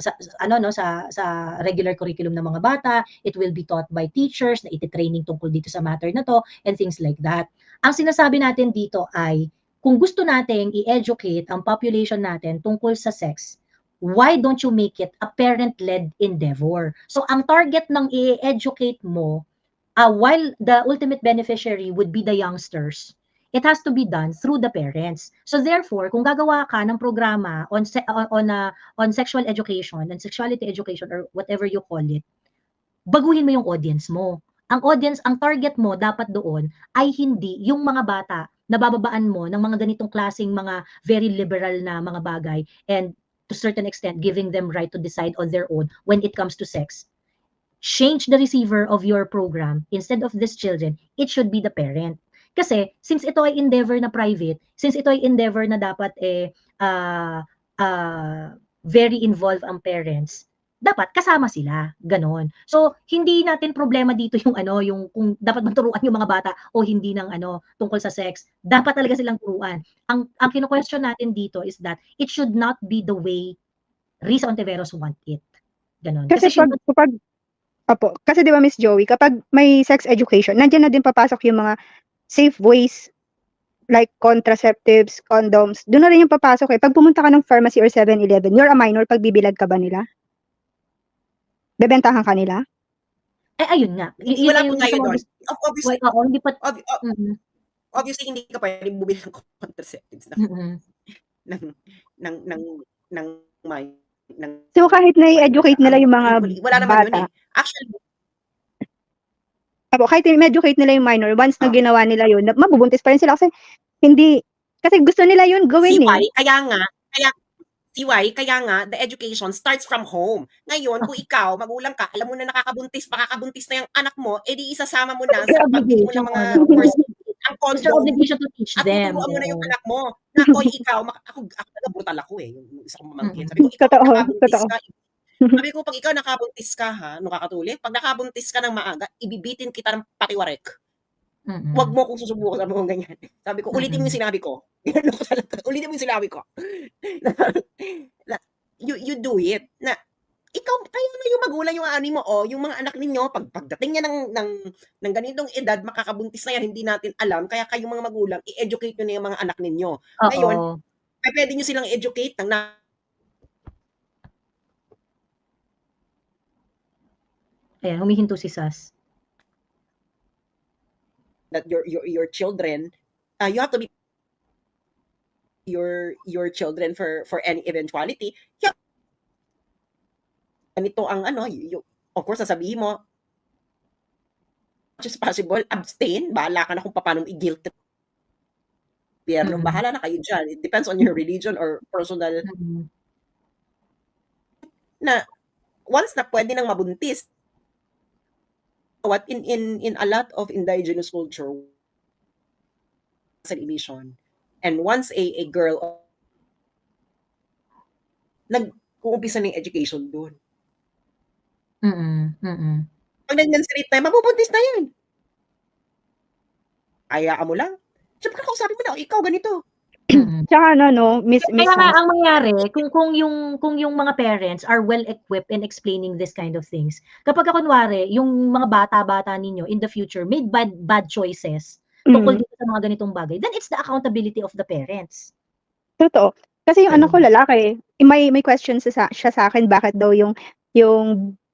S2: sa regular curriculum ng mga bata. It will be taught by teachers na iti-training tungkol dito sa matter na to and things like that. Ang sinasabi natin dito ay kung gusto nating i-educate ang population natin tungkol sa sex, why don't you make it a parent-led endeavor? So ang target ng i-educate mo, while the ultimate beneficiary would be the youngsters, it has to be done through the parents. So therefore, kung gagawa ka ng programa on sexual education and sexuality education or whatever you call it, baguhin mo yung audience mo. Ang target mo dapat doon ay hindi yung mga bata na bababaan mo ng mga ganitong klaseng mga very liberal na mga bagay and to a certain extent giving them right to decide on their own when it comes to sex. Change the receiver of your program. Instead of these children, it should be the parent. Kasi since ito ay endeavor na private, since ito ay endeavor na dapat very involved ang parents, dapat kasama sila, gano'n. So, hindi natin problema dito yung yung kung dapat bang turuan yung mga bata o hindi ng tungkol sa sex. Dapat talaga silang turuan. Ang kino-question natin dito is that it should not be the way Risa Ontiveros want it. Gano'n.
S6: Kasi
S2: she
S6: kasi 'di ba Miss Joey, kapag may sex education, nandiyan na din papasok yung mga safe ways like contraceptives, condoms. Doon na rin yung papasok eh. Pag pumunta ka ng pharmacy or 7-Eleven, you're a minor, pagbibilag ka ba nila? Bebentahan ka nila?
S2: ayun nga. Yun
S4: Wala
S2: na
S4: po
S2: yung
S4: tayo
S2: gusto
S4: doon.
S2: mong
S4: Obviously,
S2: oo, hindi pa mm.
S4: obviously hindi ka pwedeng bumili ng contraceptives
S2: Mm.
S4: ng ng ng ng may ng
S6: So kahit na-i-educate nila yung mga
S4: wala naman yun
S6: bata,
S4: eh. Actually,
S6: kahit i-educate nila yung minor, once na
S4: Oh.
S6: ginawa nila yun, mabubuntis pa rin sila kasi gusto nila yun gawin
S4: CY,
S6: eh.
S4: kaya nga, the education starts from home. Ngayon, kung ikaw, magulang ka, alam mo na makakabuntis na yung anak mo, edi isasama mo na sa pagbili mo ng mga first aid, ang
S2: It's your
S4: condom,
S2: obligation to teach
S4: at
S2: them.
S4: tuturuan mo na yung
S2: Oo.
S4: anak mo, na, oy, ikaw, ako talaga brutal ako eh, yung isa kong mamangkin. Sabi ko, ikaw,
S6: Totoo,
S4: nakabuntis
S6: totoo.
S4: ka. Sabi ko, pag ikaw nakabuntis ka, nakakatuli, pag nakabuntis ka ng maaga, ibibitin kita ng patiwarek.
S2: Mm.
S4: Huwag mo kung susubukan sa mga ganyan. Sabi ko, ulitin mo yung sinabi ko. Ulitin mo yung sinabi ko. You do it. Na, ikaw, kayo na yung magulang, yung ani mo, yung mga anak ninyo, pagdating niya ng ganitong edad, makakabuntis na yan, hindi natin alam. Kaya kayong mga magulang, i-educate nyo na yung mga anak ninyo. Ngayon,
S2: Oo.
S4: pwede nyo silang educate ng
S2: Ayan, humihinto si Sas.
S4: that your children, you have to be your children for any eventuality. Yeah. Ganito ang of course sasabihin mo, as possible, abstain, bahala ka na kung paano i-guilt. Pero bahala na kayo dyan. It depends on your religion or personal na once na pwede nang mabuntis, what in a lot of indigenous culture an emission, and once a girl nag-uumpisa ng education doon. Pag nag-menstruate na, mabubuntis na yan. Hayaan mo lang. Siyempre, kausapin mo na, ikaw ganito.
S6: Tsaka Miss
S2: Kaya nga
S6: Sas,
S2: ang mangyari kung yung mga parents are well equipped in explaining this kind of things. Kapag kunwari yung mga bata-bata ninyo in the future made bad choices tungkol dito sa mga ganitong bagay, then it's the accountability of the parents.
S6: totoo. Kasi yung anak ko lalaki, may question siya sa akin bakit daw yung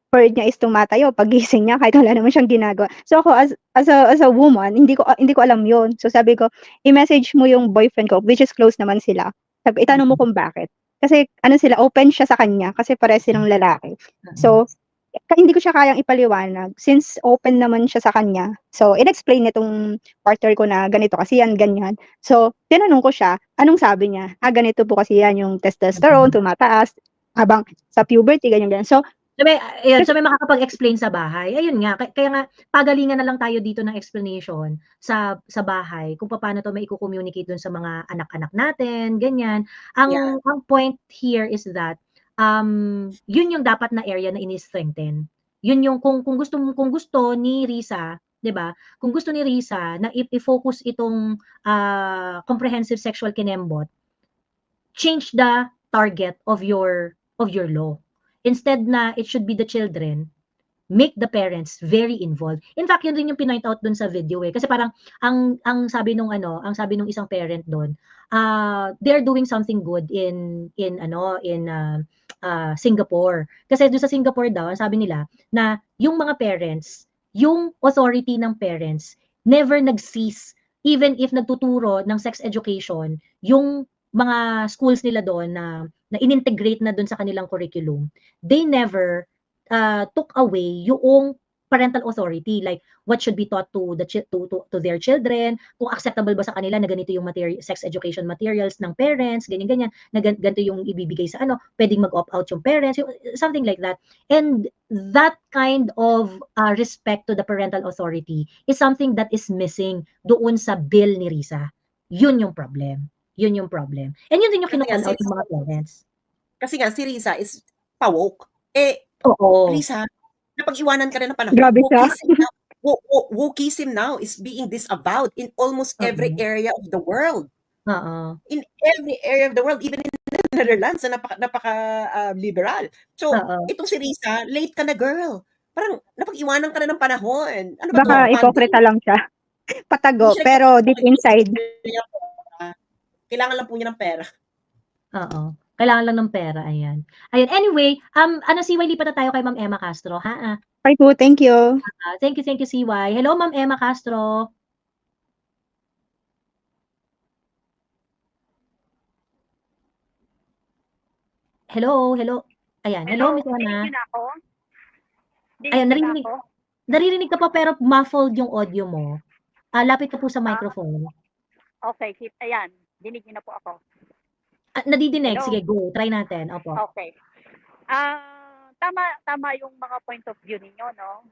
S6: bird niya is tumatayo pagising niya kahit wala naman siyang ginagawa. So ako as a woman, hindi ko alam yun. So sabi ko, i-message mo yung boyfriend ko, which is close naman sila. Sabi, itanong mo kung bakit. Kasi sila, open siya sa kanya kasi pares silang lalaki. So hindi ko siya kayang ipaliwanag since open naman siya sa kanya. So in-explain nitong partner ko na ganito kasi yan, ganyan. So tinanong ko siya, anong sabi niya? Ganito po kasi yan yung testosterone tumataas habang sa puberty, ganyan. So
S2: So may makakapag-explain sa bahay. Ayun nga, kaya nga pagalingan na lang tayo dito ng explanation sa bahay kung paano to mai-communicate dun sa mga anak-anak natin, ganyan. Ang point here is that yun yung dapat na area na ini-strengthen. Yun yung kung gusto ni Risa, 'di ba? Kung gusto ni Risa na i-focus itong comprehensive sexual kinembot, change the target of your law. Instead na it should be the children, make the parents very involved. In fact, yun rin yung pinoint out dun sa video eh. Kasi parang ang sabi nung isang parent doon, they're doing something good in Singapore. Kasi doon sa Singapore daw, ang sabi nila na yung mga parents, yung authority ng parents never nag-cease even if nagtuturo ng sex education, yung mga schools nila doon na in-integrate na doon sa kanilang curriculum, they never took away yung parental authority, like what should be taught to their children, kung acceptable ba sa kanila na ganito yung sex education materials ng parents, ganyan na ganito yung ibibigay sa pwedeng mag-opt out yung parents, something like that. And that kind of respect to the parental authority is something that is missing doon sa bill ni Risa. Yun yung problem. And yun din yung kinukall out ng mga parents.
S4: Kasi nga, si Risa is pa-woke.
S2: Oo.
S4: Risa, napag-iwanan ka na ng panahon.
S6: Grabe siya.
S4: Wokeism now is being disavowed in almost every
S2: Oo.
S4: area of the world.
S2: Oo.
S4: In every area of the world, even in the Netherlands na liberal. So,
S2: Oo.
S4: itong si Risa, late ka na girl. Parang napag-iwanan ka na ng panahon. Ano ba 'to,
S6: Baka
S4: pandering?
S6: ipokrita lang siya.
S4: Hindi
S6: Patago,
S4: siya
S6: pero deep inside.
S4: Kailangan lang po niya ng pera.
S2: Oo. Kailangan lang ng pera, ayan. Ayan, anyway, ano CY, lipat na tayo kay Ma'am Emma Castro, ha?
S6: Okay po, thank you.
S2: Thank you, CY. Hello, Ma'am Emma Castro. Hello. Ayan, hello, Miss Emma.
S7: Narinig niyo na ako?
S2: Ayan,
S7: Narinig niyo na ako?
S2: naririnig ka pa pero muffled yung audio mo. Lapit ka po sa microphone.
S7: Okay, ayan. Dinig niyo na po ako.
S2: Nadidinig.
S7: Hello?
S2: Sige, go. Try natin. Opo.
S7: Okay. Tama yung mga point of view ninyo, no?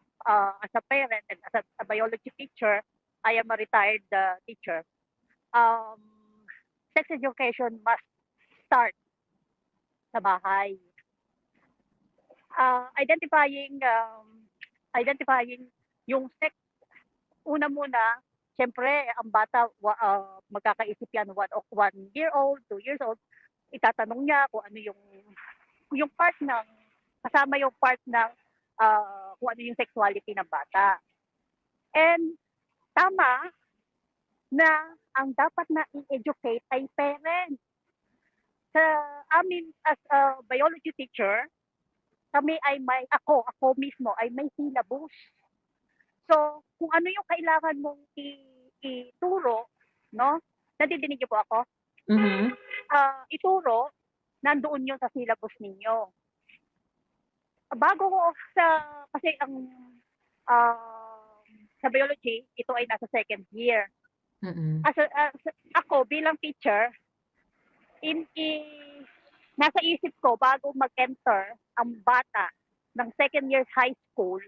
S7: As a parent and as a biology teacher, I am a retired teacher. Sex education must start sa bahay. Identifying yung sex, una muna, siyempre, ang bata, magkakaisip yan, 1 year old, 2 years old, itatanong niya kung ano yung part ng, kasama yung part ng kung ano yung sexuality ng bata. And tama na ang dapat na i-educate ay parents. Sa amin as a biology teacher, kami ay ako mismo ay may syllabus. So, kung ano yung kailangan mong ituro, no? Nadidinig niyo po ako?
S2: Mhm.
S7: Ituro, nandoon yun sa syllabus ninyo. Kasi ang sa biology, ito ay nasa 2nd year.
S2: Mhm.
S7: Ako bilang teacher, nasa isip ko bago mag-enter ang bata ng 2nd year high school,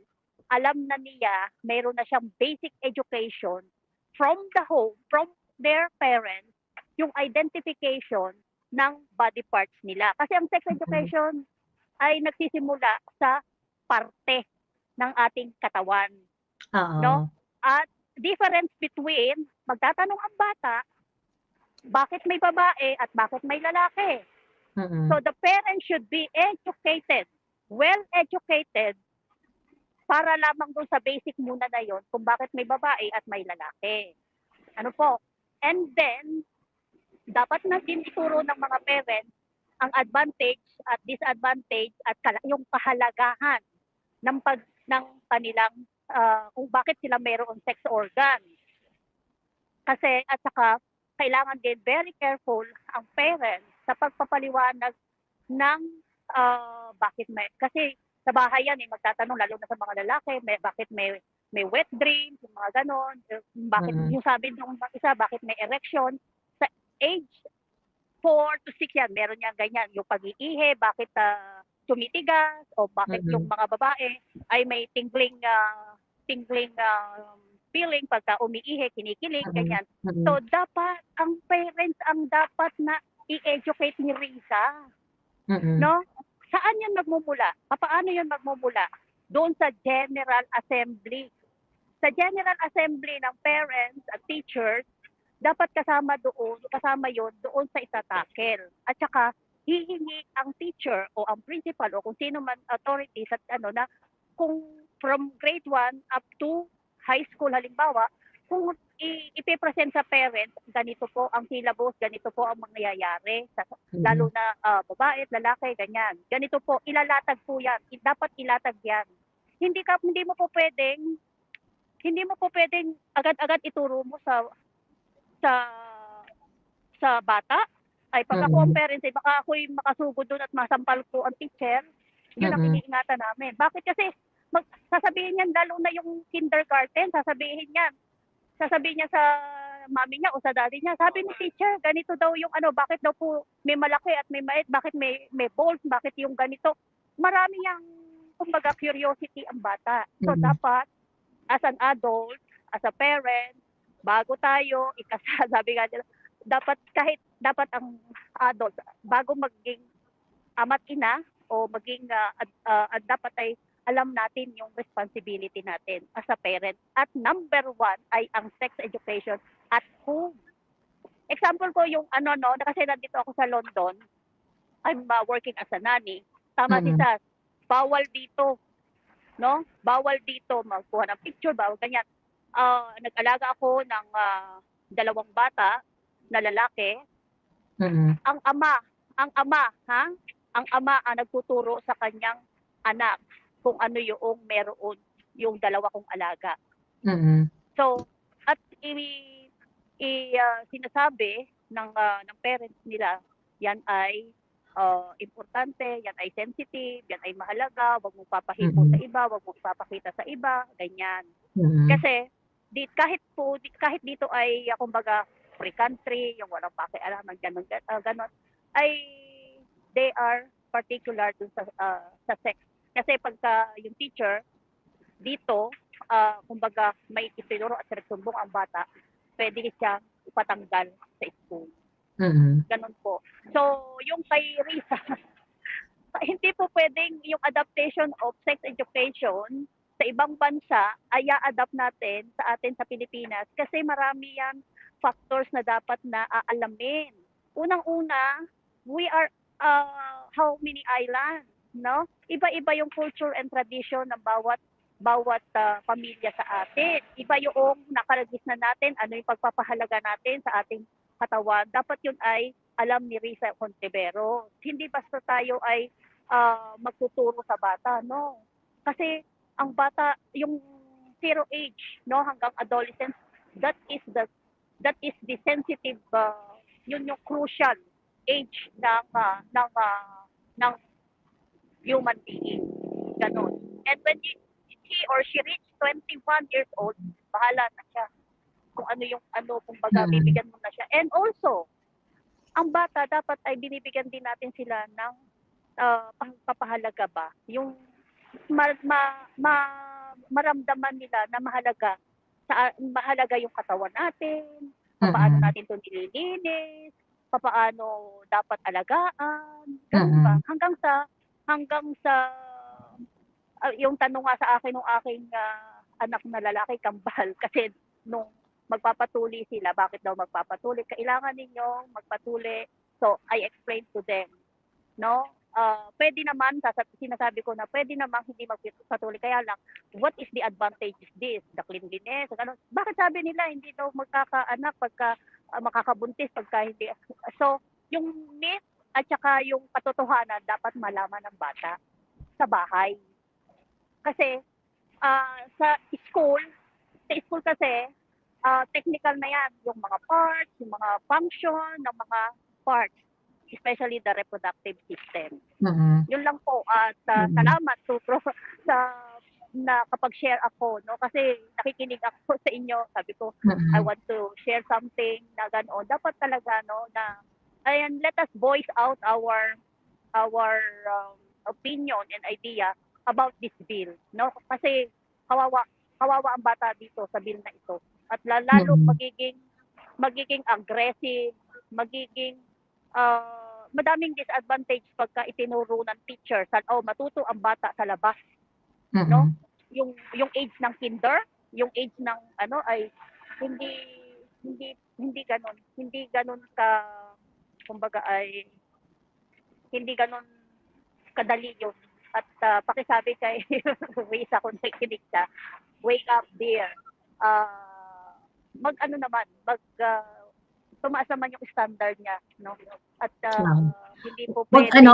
S7: alam na niya, mayroon na siyang basic education from the home, from their parents, yung identification ng body parts nila. Kasi ang sex education ay nagsisimula sa parte ng ating katawan.
S2: Oo.
S7: No? At difference between, magtatanong ang bata, bakit may babae at bakit may lalaki.
S2: Mhm.
S7: So the parents should be educated, well educated, para lamang doon sa basic muna na yon kung bakit may babae at may lalaki. Ano po? And then, dapat na din ituro ng mga parents ang advantage at disadvantage at yung kahalagahan ng kanilang kung bakit sila mayroong sex organ. Kasi at saka kailangan din very careful ang parents sa pagpapaliwanag ng bakit kasi sa bahay yan magtatanong lalo na sa mga lalaki, bakit may wet dreams, yung mga ganon, bakit yung sabi ng isa, bakit may erection sa age 4 to 6 yan, meron yan ganyan, yung pag-iihi, bakit tumitigas, o bakit yung mga babae ay may tingling feeling pagka umiihi, kinikilig, ganyan. So dapat ang parents ang dapat na i-educate ni Risa. No? Saan yan magmumula? Paano yan magmumula? Doon sa General Assembly. Sa General Assembly ng parents at teachers, dapat kasama yon doon sa itatakel. At saka, hihingi ang teacher o ang principal o kung sino man authority sa na kung from grade 1 up to high school halimbawa, kung ipipresent sa parents, ganito po ang syllabus, ganito po ang mangyayari, lalo na babae at lalaki, ganyan. Ganito po, ilalatag po yan. Dapat ilatag yan. Hindi mo po pwedeng agad-agad ituro mo sa bata. Ay, pag ako ang parents, baka ako'y makasugod doon at masampal ko ang teacher. Yun ang iniingatan namin. Bakit? Kasi sasabihin niyan, lalo na yung kindergarten, sasabihin niya sa mami niya o sa daddy niya, sabi ni teacher, ganito daw yung bakit daw po may malaki at may mait, bakit may balls, bakit yung ganito. Marami yang, kumbaga, curiosity ang bata. So, dapat, as an adult, as a parent, bago tayo, sabi nga nila, dapat ang adult, bago maging ama't ina, o maging dapat ay alam natin yung responsibility natin as a parent. At number one ay ang sex education at home. Example ko yung kasi nandito ako sa London, I'm working as a nanny. Tama si Sas, bawal dito, no? Bawal dito magkuha ng picture, bawal ganyan. Nag-alaga ako ng 2 bata na lalaki. Ang ama ang nagtuturo sa kanyang anak kung ano yung meron yung 2 kong alaga. So, at sinasabi ng parents nila, yan ay importante, yan ay sensitive, yan ay mahalaga, wag mong papahipo sa iba, wag mong papakita sa iba, ganyan. Kasi kahit dito ay kumbaga free country, yung walang pakialaman, ganon, ay they are particular dun sa sex. Kasi pagka yung teacher dito, kumbaga may itinuro at nagsumbong ang bata, pwede siyang ipatanggal sa school. Ganon po. So, yung kay Risa, hindi po pwedeng yung adaptation of sex education sa ibang bansa ay i-adapt natin sa atin sa Pilipinas kasi marami yan factors na dapat na aalamin. Unang-una, we are how many islands, no? Iba-iba yung culture and tradition ng bawat pamilya sa atin. Iba yung nakaragis na natin, ano yung pagpapahalaga natin sa ating katawan. Dapat yun ay alam ni Risa Contivero. Hindi basta tayo ay magtuturo sa bata, no? Kasi ang bata, yung 0 age, no, hanggang adolescence, that is the sensitive, yun yung crucial age ng human being. Ganon. And when he or she reach 21 years old, bahala na siya. Kung kumbaga, bibigyan mo na siya. And also, ang bata dapat ay binibigyan din natin sila ng pagpapahalaga ba? Yung maramdaman nila na mahalaga yung katawan natin, paano natin ito nililinis, paano dapat alagaan, ganun ba? Hanggang sa yung tanong nga sa akin ng aking anak na lalaki, kambal, kasi nung magpapatuli sila, bakit daw magpapatuli? Kailangan ninyong magpatuli. So, I explained to them, no? Pwede naman, sinasabi ko na pwede naman hindi magpatuli. Kaya lang, what is the advantage of this? The cleanliness, ano? Bakit sabi nila hindi daw magkakaanak pagka makakabuntis, pagka hindi? So, yung myth at saka yung katotohanan dapat malaman ng bata sa bahay. Kasi sa school kasi, technical na yan, yung mga parts, yung mga function ng mga parts, especially the reproductive system. Yun lang po. At salamat sa na kapag-share ako, no? Kasi nakikinig ako sa inyo. Sabi ko, I want to share something na ganoon. Dapat talaga, no, na ayan, let us voice out our opinion and idea about this bill, no? Kasi kawawa ang bata dito sa bill na ito. At lalo magiging aggressive, magiging madaming disadvantage pagka itinuro ng teacher matuto ang bata sa labas, no? Yung age ng kinder, yung age ng ay hindi ganun ka, kumbaga ay hindi ganun kadali yun. At pakisabi kay Risa kung nakikinig ka, wake up dear. Tumaas naman yung standard niya, no? At hindi po pwede.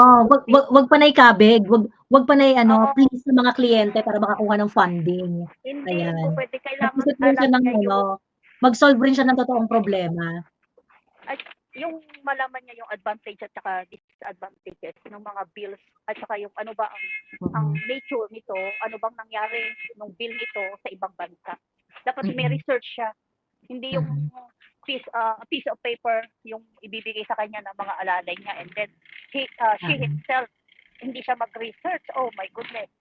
S2: Wag panay kabig, wag panay please sa mga kliyente para makakuha ng funding.
S7: Hindi
S2: Ayan.
S7: po pwede, kailangan
S2: mag-solve rin siya ng totoong problema.
S7: At yung malaman niya yung advantage at saka disadvantages ng mga bills at saka yung ano ba ang nature nito, ano bang nangyari ng bill nito sa ibang bansa. Dapat may research siya. Hindi yung piece of paper yung ibibigay sa kanya ng mga alalay niya, and then she himself hindi siya mag-research. Oh my goodness.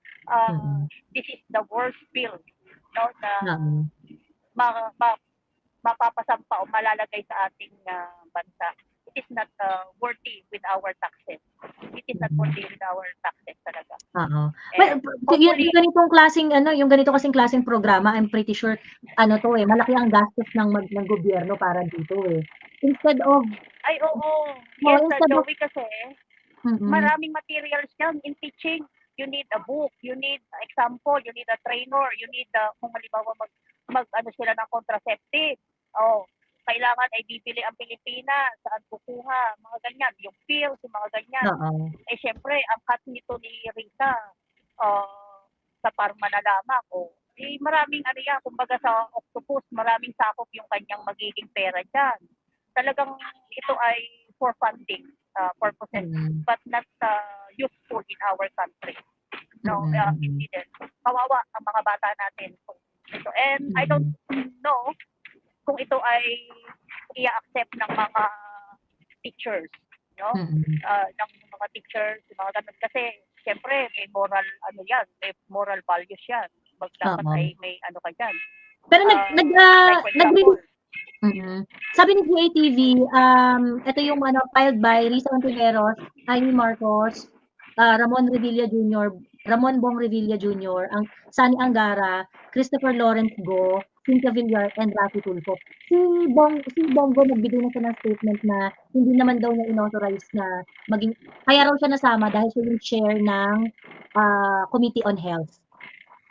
S7: This is the worst bill, no, na mapapasampa o malalagay sa ating bansa. it is not worthy with our taxes. It is not worthy with our taxes talaga.
S2: Oo. Well,
S7: And
S2: yung
S7: hopefully,
S2: ganitong klaseng yung ganito kasing klaseng programa, I'm pretty sure malaki ang gastos ng gobyerno para dito eh. Instead of
S7: ay oo, yes,
S2: instead of
S7: Joey, kasi
S2: mm,
S7: maraming materials yan in teaching. You need a book, you need example, you need a trainer, you need kung halimbawa mag ano sila ng contraceptive. Oh, kailangan ay bibili ang Pilipinas, saan kukuha, mga ganyan, yung pills, yung mga ganyan.
S2: oo.
S7: Eh syempre, ang cut nito ni Rita sa Parma na lamang, maraming ano yan, kumbaga sa octopus, maraming sakop yung kanyang magiging pera dyan. Talagang ito ay for funding purposes, but not useful in our country. No, hindi din. Kawawa ang mga bata natin. Ito. And I don't know kung ito ay i-accept ng mga teachers, no? Ng mga teachers, mga ganun. Kasi, siyempre, may moral, may moral values yan. Dapat ay may ano ka dyan.
S2: Pero
S7: like for example,
S2: sabi ni GATV, ito yung filed by Risa Ontiveros, Amy Marcos, Ramon Bong Revilla Jr., ang Sani Angara, Christopher Lawrence Go, Cynthia Villar, and Rafi Tulfo. Si Bongo nagbigay na siya ng statement na hindi naman daw niya inauthorize na maging, kaya raw siya nasama dahil siya yung chair ng Committee on Health.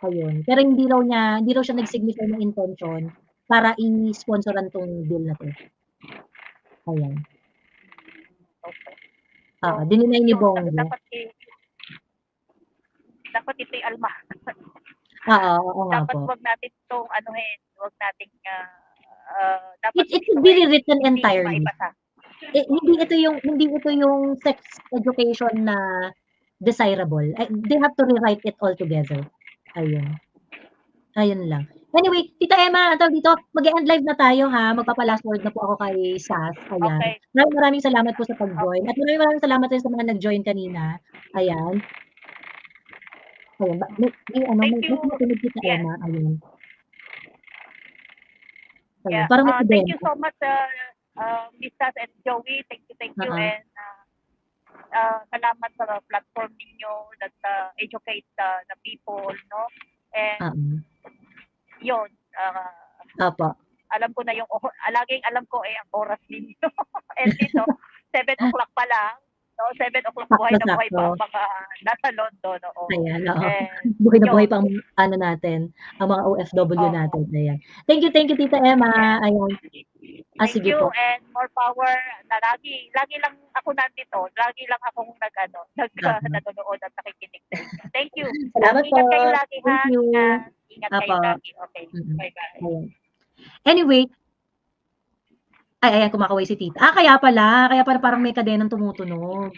S2: Ayun. Pero hindi raw siya nag-signify ng intention para i-sponsoran tong bill na to. Ayan.
S7: okay.
S2: Dininay ni Bongo.
S7: Dapat ito'y alma.
S2: Oo nga
S7: Dapat
S2: po.
S7: wag natin itong wag natin dapat
S2: It should be rewritten entirely.
S7: maipasa.
S2: Hindi ito yung sex education na desirable. They have to rewrite it all together. Ayun lang. Anyway, Tita Emma, dito, mag-end live na tayo ha. Magpapa-last word na po ako kay Sas. Ayan.
S7: Okay.
S2: Maraming salamat po sa pag-join. At maraming salamat rin sa mga nag-join kanina. Ayan. May
S7: Thank you.
S2: nakikinig Tita Emma. Ayun.
S7: Yeah.
S2: Parang may
S7: Thank you
S2: idea.
S7: so much, Miss Sas and Joey. Thank you. And salamat sa platform ninyo that educate the people, no? And yun,
S2: Apo.
S7: alam ko na laging alam ko ang oras ninyo. And dito, 7 o'clock pa lang. No, 7 o'clock buhay na buhay pa ang mga nasa London. Oo.
S2: Ayan, oo.
S7: And
S2: Buhay na buhay pa ang natin, ang mga OFW natin. Ayan. Thank you, Tita Emma. Ayan.
S7: Thank
S2: Sige
S7: you
S2: po.
S7: and more power. Lagi lang ako nandito. Lagi lang akong nanonood at nakikinig. Thank you.
S2: Salamat po.
S7: Ingat kayo lagi ha.
S2: Thank you.
S7: Ingat kayo
S2: Apo.
S7: lagi. Okay. Bye-bye.
S2: Ayan. Anyway, ayan, kumakaway si Tita. Kaya pala parang may kadenang tumutunog.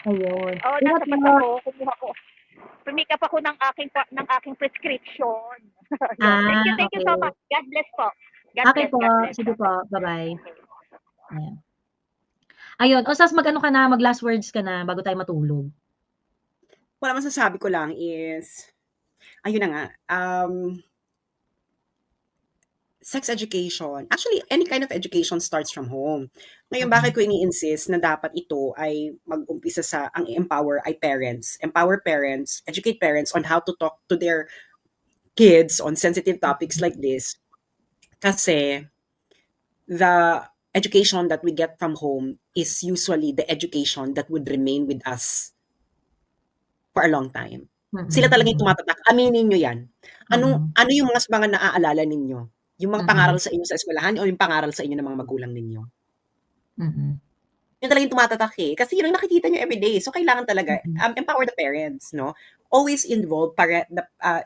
S2: Ayun.
S7: Nasa ako, kumuha ko. Pumikap ako ng aking prescription. Thank you so much. God bless po. God
S2: Okay
S7: bless,
S2: po.
S7: God bless.
S2: Sige po. Bye-bye. Ayan. Ayun. Sas, mag-last words ka na bago tayo matulog.
S4: Wala, masasabi ko lang is, ayun na nga, sex education, actually, any kind of education starts from home. Ngayon, bakit ko ini-insist na dapat ito ay mag-umpisa ang empower ay parents. Empower parents, educate parents on how to talk to their kids on sensitive topics like this. Kasi the education that we get from home is usually the education that would remain with us for a long time. Sila talaga yung tumatatak. Aminin nyo yan. Ano yung mga naaalala ninyo? Yung mga pangaral sa inyo sa eskwelahan o yung pangaral sa inyo ng mga magulang ninyo? Yun talaga yung tumatatak eh. Kasi yun ang nakikita nyo everyday. So, kailangan talaga empower the parents, no? Always involve,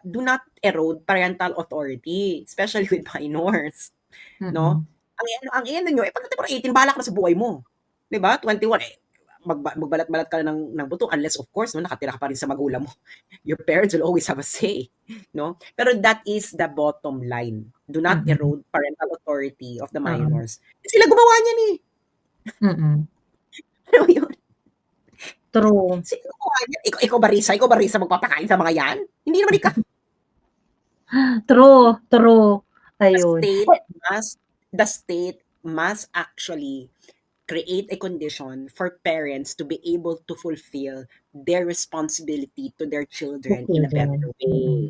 S4: do not erode parental authority, especially with minors, no? Ang ano nyo, pagdating 18, bahala ka na sa buhay mo. Diba? 21, magbalat-balat ka na ng buto unless, of course, no, nakatira ka pa rin sa magulang mo. Your parents will always have a say, no? Pero that is the bottom line. Do not erode parental authority of the minors. Sila gumawa niyan eh. Ano yun?
S2: True.
S4: Sino gumawa niyan? Ikaw ba Risa magpapakain sa mga yan? Hindi naman ikaw.
S2: True. Ayun.
S4: The state must actually create a condition for parents to be able to fulfill their responsibility to their children in a better way.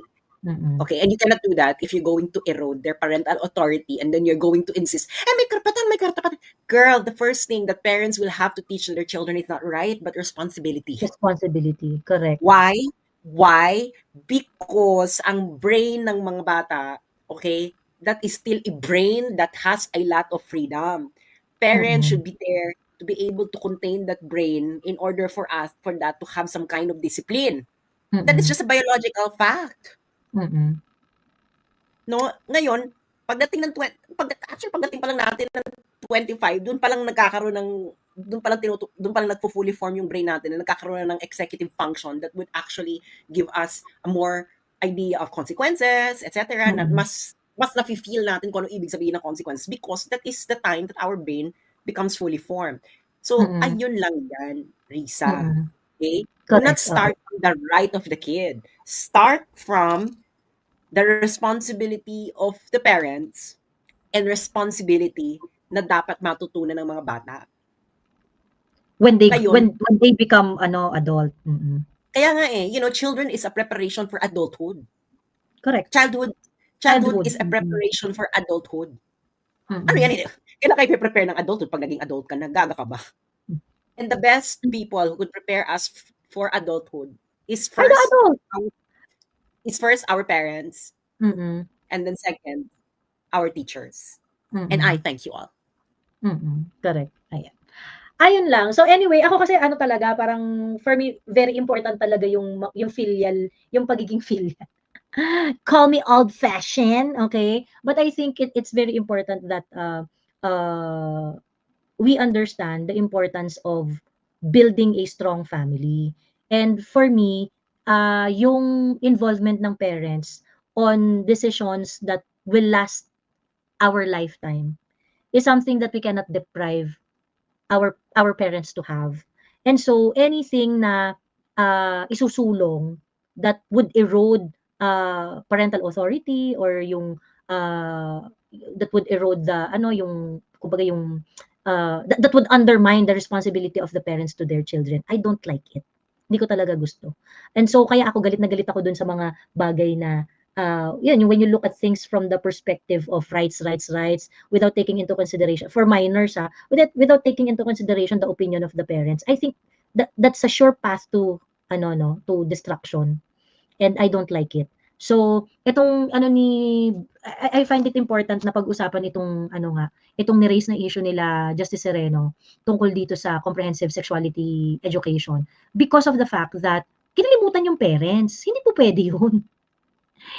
S4: Okay, and you cannot do that if you're going to erode their parental authority and then you're going to insist, may karapatan, may karapatan. Girl, the first thing that parents will have to teach their children is not right, but responsibility.
S2: Responsibility, correct.
S4: Why? Why? Because ang brain ng mga bata, okay, that is still a brain that has a lot of freedom. Parents should be there to be able to contain that brain in order for that to have some kind of discipline. That is just a biological fact. No? Ngayon, pagdating pa lang natin ng 25, doon pa lang nagfo-fully form yung brain natin, na nagkakaroon na ng executive function that would actually give us a more idea of consequences, etc. Na mas nafe-feel natin kung ano ibig sabihin ng consequences, because that is the time that our brain becomes fully formed. So, ayun lang yan, Risa. Okay? Do not start from the right of the kid. Start from the responsibility of the parents and responsibility na dapat matutunan ng mga bata.
S2: When they
S4: Ngayon,
S2: when they become adult.
S4: Kaya nga children is a preparation for adulthood.
S2: Correct.
S4: Childhood is a preparation for adulthood. Ano yan? Kailan kayo prepare ng adulthood? Pag naging adult ka na, gaga ka ba? And the best people who could prepare us for adulthood is first our parents, and then second, our teachers. And I thank you all.
S2: Correct. Ayun lang. So anyway, ako kasi talaga, parang for me, very important talaga yung filial, yung pagiging filial. Call me old-fashioned, okay? But I think it's very important that we understand the importance of building a strong family. And for me, yung involvement ng parents on decisions that will last our lifetime is something that we cannot deprive our parents to have. And so anything na isusulong that would erode parental authority, or yung that would erode the that would undermine the responsibility of the parents to their children, I don't like it. Hindi ko talaga gusto. And so kaya ako galit na galit ako dun sa mga bagay na when you look at things from the perspective of rights, without taking into consideration, for minors, without taking into consideration the opinion of the parents, I think that's a sure path to to destruction, and I don't like it. So itong I find it important na pag-usapan itong ni-raise na issue nila Justice Sereno tungkol dito sa comprehensive sexuality education, because of the fact that kinalimutan yung parents. Hindi po pwede yun.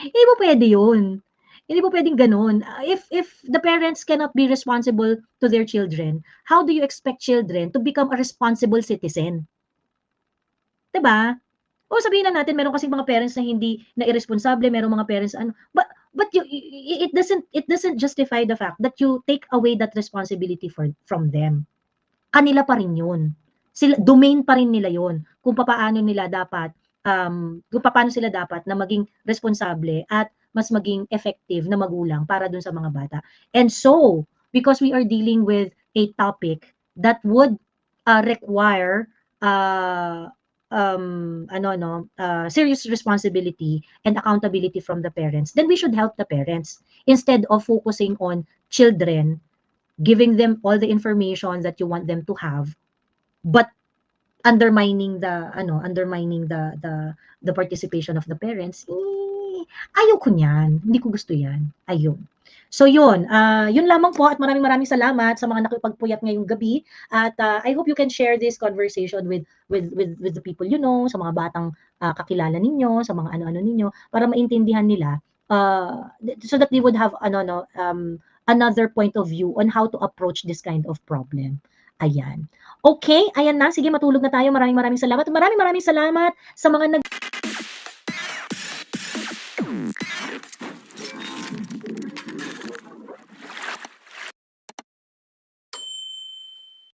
S2: Hindi po pwede yun. Hindi po pwedeng ganun. If the parents cannot be responsible to their children, how do you expect children to become a responsible citizen? Diba? O sabihin na natin, meron kasing mga parents na hindi na irresponsible, meron mga parents but it doesn't justify the fact that you take away that responsibility from them. Kanila pa rin yun. Domain pa rin nila yun kung paano nila dapat kung paano sila dapat na maging responsable at mas maging effective na magulang para dun sa mga bata. And so, because we are dealing with a topic that would require serious responsibility and accountability from the parents, then we should help the parents instead of focusing on children, giving them all the information that you want them to have, but undermining the participation of the parents. Ayaw ko niyan. Hindi ko gusto yan. Ayun. So yun lamang po, at maraming salamat sa mga nakipagpuyat ngayong gabi, at I hope you can share this conversation with the people you know, sa mga batang kakilala ninyo, sa mga ano-ano ninyo, para maintindihan nila so that they would have another point of view on how to approach this kind of problem. Ayan. Okay, ayan na. Sige, matulog na tayo. Maraming salamat. Maraming salamat sa mga